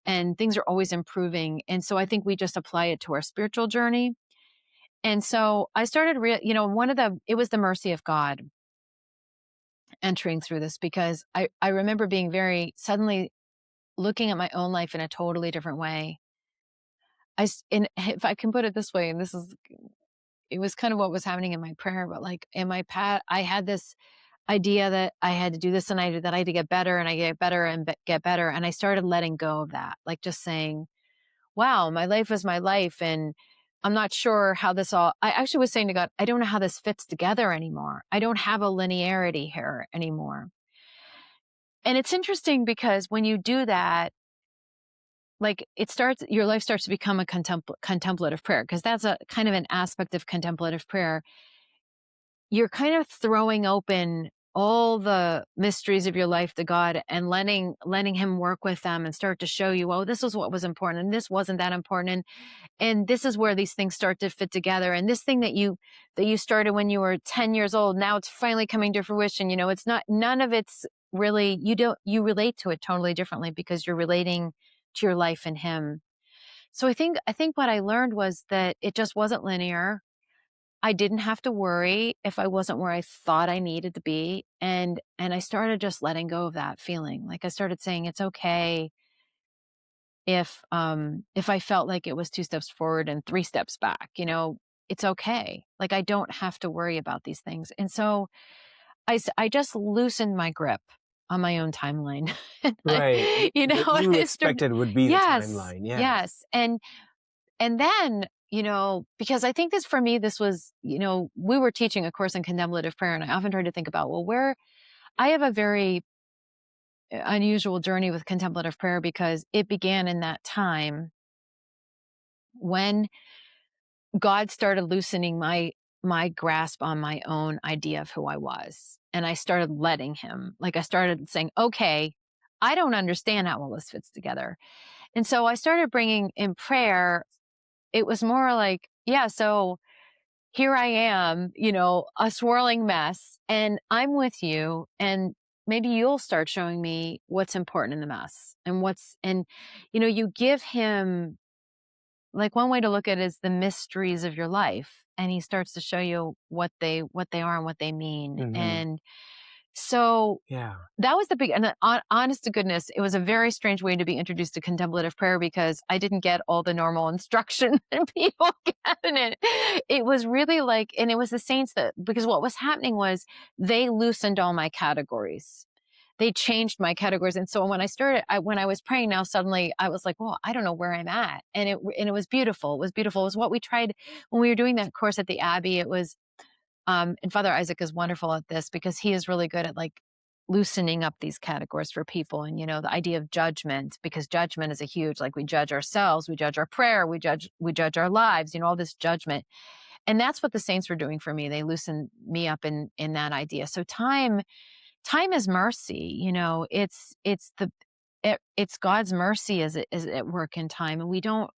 and things are always improving. And so I think we just apply it to our spiritual journey. And so I started, you know, it was the mercy of God entering through this, because I remember being very suddenly looking at my own life in a totally different way. And if I can put it this way, and it was kind of what was happening in my prayer, but like in my path, I had this idea that I had to do this, and that I had to get better, and I get better and get better. And I started letting go of that, like just saying, wow, my life is my life. And I'm not sure how I actually was saying to God, I don't know how this fits together anymore. I don't have a linearity here anymore. And it's interesting, because when you do that, like your life starts to become a contemplative prayer, because that's a kind of an aspect of contemplative prayer. You're kind of throwing open all the mysteries of your life to God and letting him work with them and start to show you, oh, this was what was important and this wasn't that important. And this is where these things start to fit together. And this thing that you started when you were 10 years old, now it's finally coming to fruition. It's not, none of it's really, you relate to it totally differently because you're relating to your life and him. So I think what I learned was that it just wasn't linear. I didn't have to worry if I wasn't where I thought I needed to be. And I started just letting go of that feeling. Like I started saying, it's okay if I felt like it was 2 steps forward and 3 steps back, it's okay. Like I don't have to worry about these things. And so I just loosened my grip on my own timeline. Right. What you expected would be the timeline. Yes. And then, because I think this for me, this was, we were teaching a course in contemplative prayer, and I often try to think about, well, where I have a very unusual journey with contemplative prayer because it began in that time when God started loosening my grasp on my own idea of who I was. And I started letting him, like I started saying, okay, I don't understand how all this fits together. And so I started bringing in prayer. It was more like, yeah, so here I am, a swirling mess, and I'm with you. And maybe you'll start showing me what's important in the mess and you give him, like, one way to look at it is the mysteries of your life. And he starts to show you what they are and what they mean. Mm-hmm. And so that was the big, and honest to goodness, it was a very strange way to be introduced to contemplative prayer because I didn't get all the normal instruction that people get in it. It was really like, and it was the saints because what was happening was they loosened all my categories. They changed my categories. And so when I was praying now, suddenly I was like, well, I don't know where I'm at. And it was beautiful. It was beautiful. It was what we tried when we were doing that course at the Abbey. It was, and Father Isaac is wonderful at this because he is really good at like loosening up these categories for people. And, the idea of judgment, because judgment is a huge, like we judge ourselves, we judge our prayer, we judge our lives, all this judgment. And that's what the saints were doing for me. They loosened me up in that idea. So time is mercy, it's God's mercy is at work in time. And we don't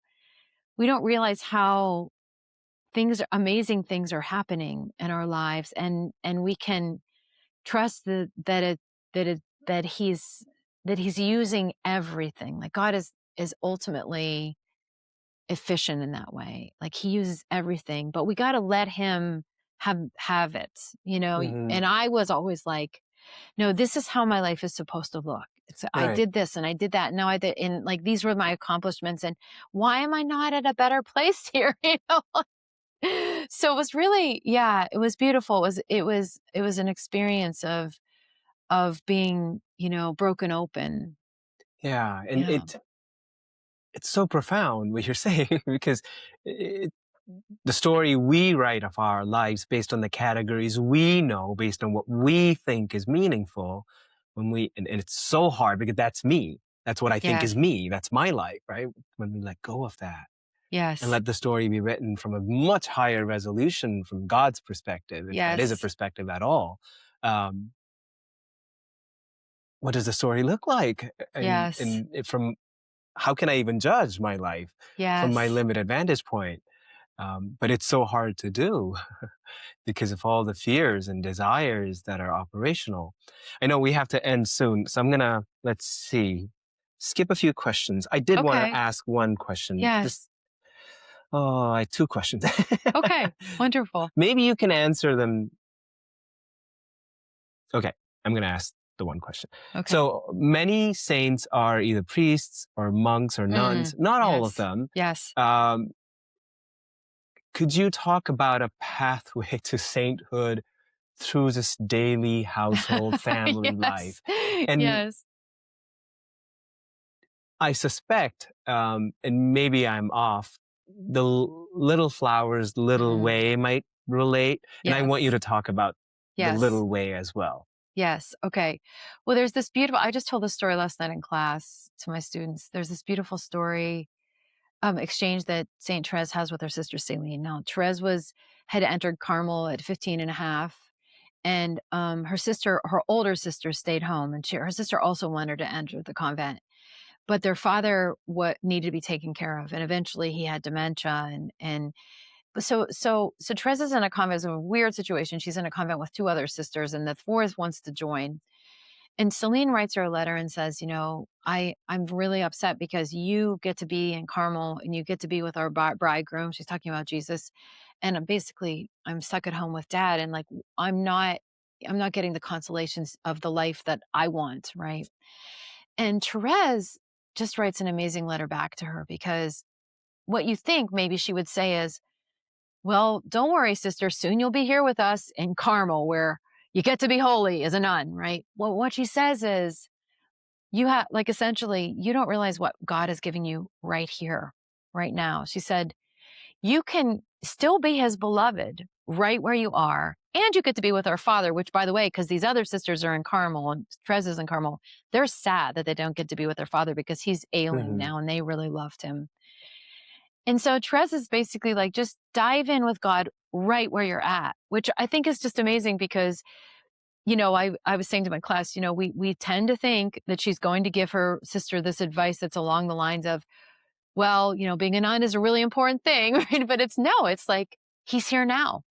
realize how amazing things are happening in our lives, and we can trust that he's using everything. Like God is ultimately efficient in that way. Like he uses everything, but we got to let him have it, Mm-hmm. And I was always like, no, this is how my life is supposed to look. I did this and I did that. Now I did, and like, these were my accomplishments, and why am I not at a better place here? So it was really, it was beautiful. It was an experience of being, broken open. Yeah. And it's so profound what you're saying because the story we write of our lives based on the categories we know, based on what we think is meaningful, and it's so hard because that's me. That's what I think is me. That's my life, right? When we let go of that. Yes. And let the story be written from a much higher resolution from God's perspective, if that is a perspective at all. What does the story look like? And from how can I even judge my life from my limited vantage point? But it's so hard to do because of all the fears and desires that are operational. I know we have to end soon, so I'm gonna, let's see, skip a few questions. I did want to ask one question. Yes. I had 2 questions. Okay, wonderful. Maybe you can answer them. Okay, I'm going to ask the one question. Okay. So many saints are either priests or monks or nuns, not all of them. Yes. Could you talk about a pathway to sainthood through this daily household family life? And I suspect, and maybe I'm off, the little flowers, little way might relate. And I want you to talk about the little way as well. Yes. Okay. Well, there's this beautiful, I just told this story last night in class to my students. There's this beautiful story, exchange that Saint Therese has with her sister Celine. Now, Therese had entered Carmel at 15 and a half. And her older sister stayed home, and her sister also wanted to enter the convent. But their father needed to be taken care of, and eventually he had dementia, and so Therese is in a convent. It's a weird situation. She's in a convent with two other sisters, and the fourth wants to join. And Celine writes her a letter and says, I'm really upset because you get to be in Carmel and you get to be with our bridegroom. She's talking about Jesus. And I'm stuck at home with dad. And like, I'm not getting the consolations of the life that I want. Right. And Therese just writes an amazing letter back to her, because what you think maybe she would say is, well, don't worry, sister, soon you'll be here with us in Carmel, where you get to be holy as a nun, right? Well, what she says is, essentially, you don't realize what God is giving you right here, right now. She said, you can still be his beloved right where you are, and you get to be with our father, which, by the way, because these other sisters are in Carmel and Therese is in Carmel, they're sad that they don't get to be with their father because he's ailing now and they really loved him. And so Therese is basically like, just dive in with God right where you're at, which I think is just amazing because, I was saying to my class, we tend to think that she's going to give her sister this advice that's along the lines of, well, being a nun is a really important thing, right? But it's like, he's here now.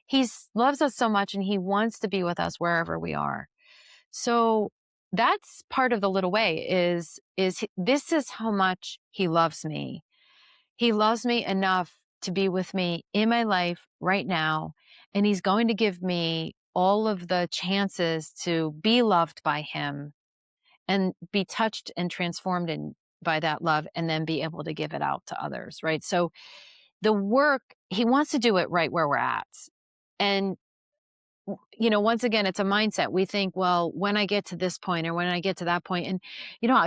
He loves us so much and he wants to be with us wherever we are. So that's part of the little way is this is how much he loves me. He loves me enough to be with me in my life right now. And he's going to give me all of the chances to be loved by him and be touched and transformed by that love, and then be able to give it out to others, right? So the work, he wants to do it right where we're at. And, once again, it's a mindset. We think, well, when I get to this point or when I get to that point, and,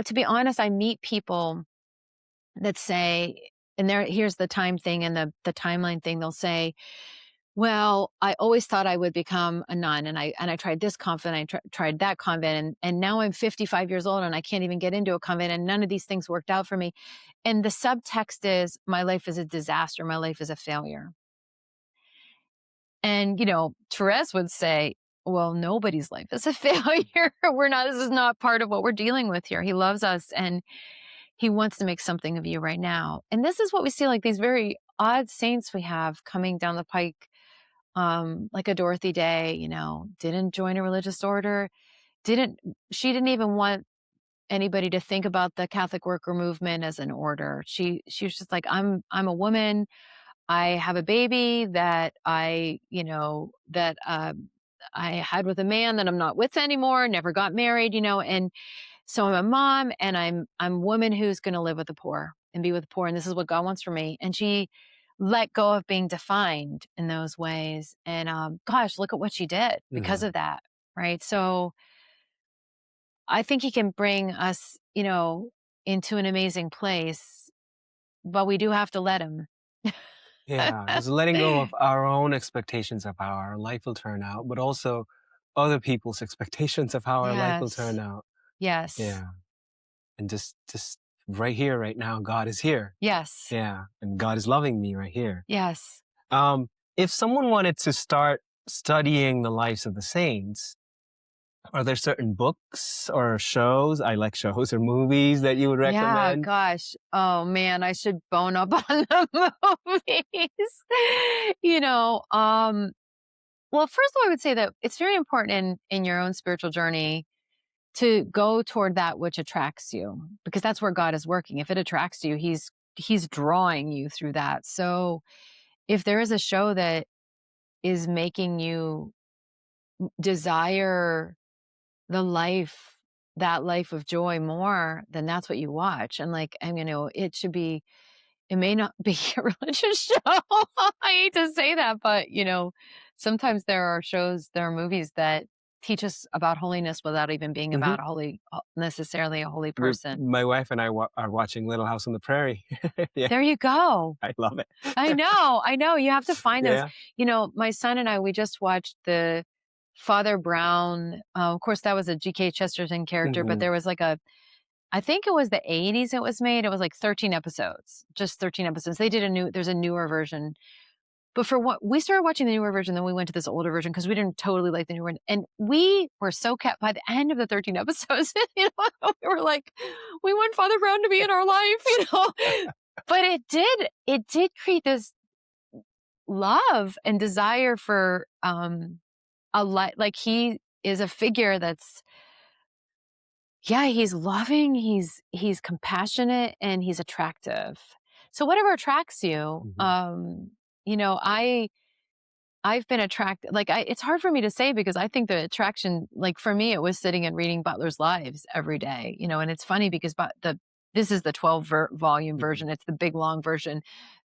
to be honest, I meet people that say, and here's the time thing and the timeline thing. They'll say, well, I always thought I would become a nun, and I tried this convent, I tried that convent, and now I'm 55 years old and I can't even get into a convent, and none of these things worked out for me. And the subtext is, my life is a disaster, my life is a failure. And, Therese would say, well, nobody's life is a failure. This is not part of what we're dealing with here. He loves us and he wants to make something of you right now. And this is what we see, like these very odd saints we have coming down the pike, like a Dorothy Day, didn't join a religious order, she didn't even want anybody to think about the Catholic worker movement as an order. She was just like, I'm a woman. I have a baby that I had with a man that I'm not with anymore, never got married, and so I'm a mom, and I'm a woman who's going to live with the poor and be with the poor. And this is what God wants for me. And she let go of being defined in those ways. And gosh, look at what she did because of that. Right. So I think he can bring us, into an amazing place, but we do have to let him. Yeah, just letting go of our own expectations of how our life will turn out, but also other people's expectations of how our life will turn out. Yes. Yeah. And just right here, right now, God is here. Yes. Yeah. And God is loving me right here. Yes. If someone wanted to start studying the lives of the saints, are there certain books or shows? I like shows or movies that you would recommend? Yeah, gosh. Oh man, I should bone up on the movies. Well, first of all, I would say that it's very important in your own spiritual journey to go toward that which attracts you, because that's where God is working. If it attracts you, he's drawing you through that. So if there is a show that is making you desire that life of joy more, then that's what you watch. And it may not be a religious show. I hate to say that, but sometimes there are movies that teach us about holiness without even being about necessarily a holy person. My wife and I are watching Little House on the Prairie. Yeah. There you go. I love it. I know. You have to find those. My son and I, we just watched the Father Brown. Of course, that was a G.K. Chesterton character, but there was like I think it was the 80s it was made. It was like 13 episodes, just 13 episodes. They did there's a newer version. But for what we started watching the newer version, then we went to this older version because we didn't totally like the newer one. And we were so kept by the end of the 13 episodes, we were like, we want Father Brown to be in our life, But it did create this love and desire for a life. Like he is a figure that's, yeah, he's loving, he's compassionate, and he's attractive. So whatever attracts you, I've been attracted, like it's hard for me to say because I think the attraction, like for me, it was sitting and reading Butler's Lives every day, and it's funny because this is the 12 volume version. It's the big long version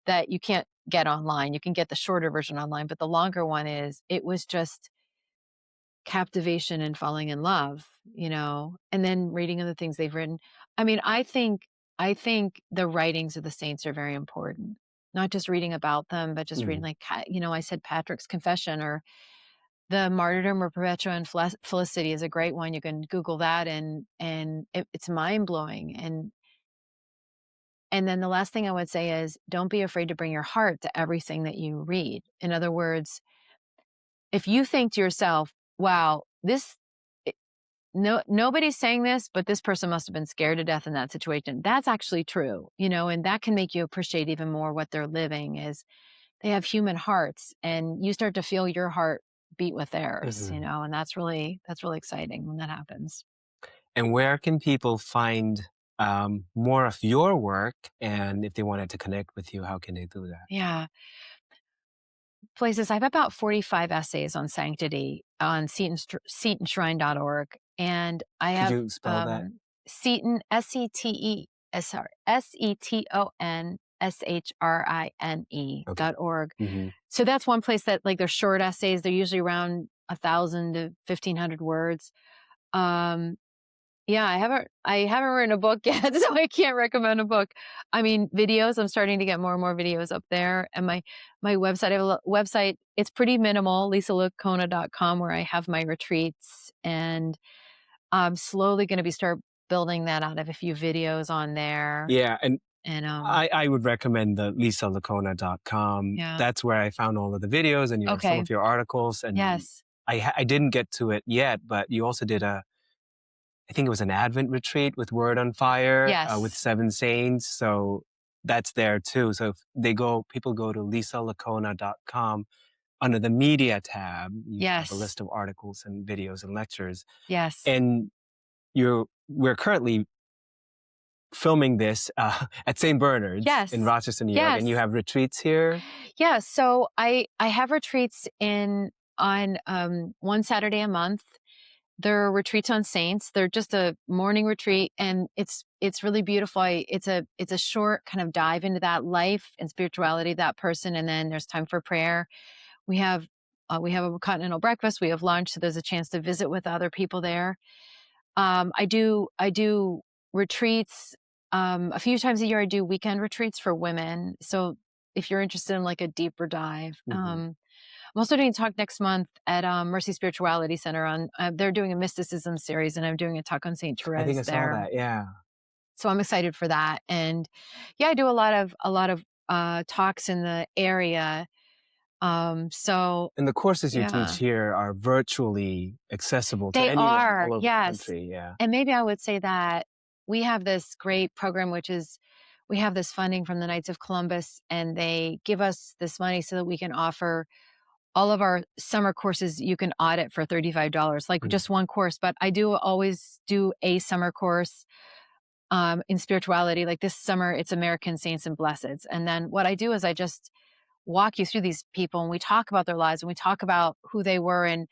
that you can't get online. You can get the shorter version online, but the longer one it was just captivation and falling in love, and then reading other things they've written. I mean, I think the writings of the saints are very important. Not just reading about them, but just reading, like, I said Patrick's Confession, or the Martyrdom of Perpetua and Felicity is a great one. You can Google that, and it's mind blowing. And then the last thing I would say is, don't be afraid to bring your heart to everything that you read. In other words, if you think to yourself, wow, nobody's saying this, but this person must have been scared to death in that situation. That's actually true, and that can make you appreciate even more what they're living is. They have human hearts, and you start to feel your heart beat with theirs, and that's really exciting when that happens. And where can people find more of your work? And if they wanted to connect with you, how can they do that? Yeah. Places. I have about 45 essays on sanctity on SeatonShrine.org. And I Could have you spell that? Seton, SetonShrine.org. So that's one place that, like, they're short essays. They're usually around 1,000 to 1,500 words. Yeah, I haven't written a book yet, so I can't recommend a book. I mean, videos, I'm starting to get more and more videos up there. And my website, I have a website, it's pretty minimal, LisaLickona.com, where I have my retreats. And I'm slowly going to start building that out. I have a few videos on there. Yeah, and And I would recommend the LisaLickona.com. yeah. That's where I found all of the videos and some of your articles. And Yes. I didn't get to it yet, but you also did I think it was an Advent retreat with Word on Fire, Yes. with 7 saints. So that's there too. So if people go to LisaLickona.com, under the media tab, you have a list of articles and videos and lectures. Yes. And we're currently filming this at St. Bernard's in Rochester, New York, and you have retreats here? Yeah, so I have retreats on one Saturday a month. They're retreats on saints. They're just a morning retreat, and it's really beautiful. It's a short kind of dive into that life and spirituality of that person, and then there's time for prayer. We have a continental breakfast. We have lunch, so there's a chance to visit with other people there. I do retreats a few times a year. I do weekend retreats for women. So if you're interested in like a deeper dive, I'm also doing a talk next month at Mercy Spirituality Center on. They're doing a mysticism series, and I'm doing a talk on Saint Therese. I think I saw that. Yeah. So I'm excited for that, and yeah, I do a lot of talks in the area. And the courses you teach here are virtually accessible to anyone all over the country. Yeah. And maybe I would say that we have this great program, which is we have this funding from the Knights of Columbus, and they give us this money so that we can offer all of our summer courses. You can audit for $35, like just one course. But I always do a summer course in spirituality. Like this summer, it's American Saints and Blesseds. And then what I do is I just walk you through these people, and we talk about their lives, and we talk about who they were. And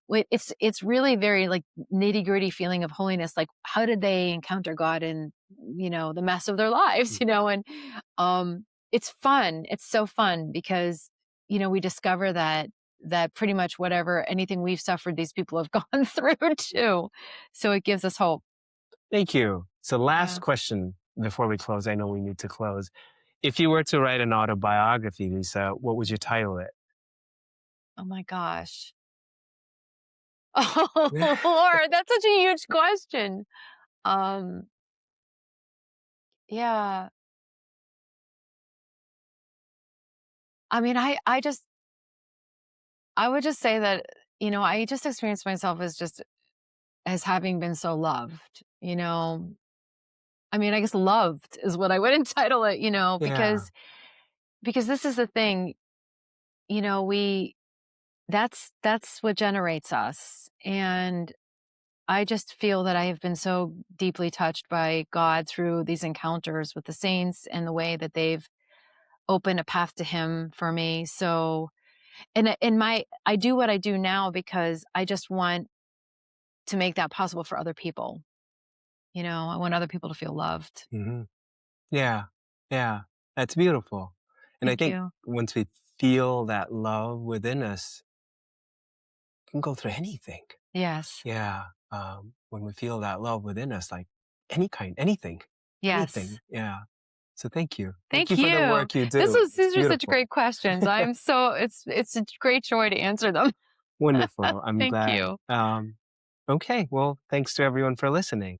it's really very like nitty gritty feeling of holiness. Like, how did they encounter God in, the mess of their lives, and it's fun. It's so fun because, we discover that pretty much anything we've suffered, these people have gone through too. So it gives us hope. Thank you. So last question before we close. I know we need to close. If you were to write an autobiography, Lisa, what would you title it? Oh my gosh. Oh, Lord, that's such a huge question. Yeah. I mean, I would just say that, I just experienced myself as having been so loved, I mean, I guess loved is what I would entitle it, Yeah. because this is the thing, we that's what generates us. And I just feel that I have been so deeply touched by God through these encounters with the saints and the way that they've opened a path to him for me. So, and I do what I do now because I just want to make that possible for other people. I want other people to feel loved. Hmm. Yeah. Yeah. That's beautiful. And I Thank think you. once we feel that love within us, we can go through anything. Yes. Yeah. When we feel that love within us, like anything, Yes. anything. Yeah. So thank you. Thank you Thank for the you. work you do. It's These are such beautiful. great questions. It's a great joy to answer them. Wonderful. I'm Thank glad. you. Okay. Well, thanks to everyone for listening.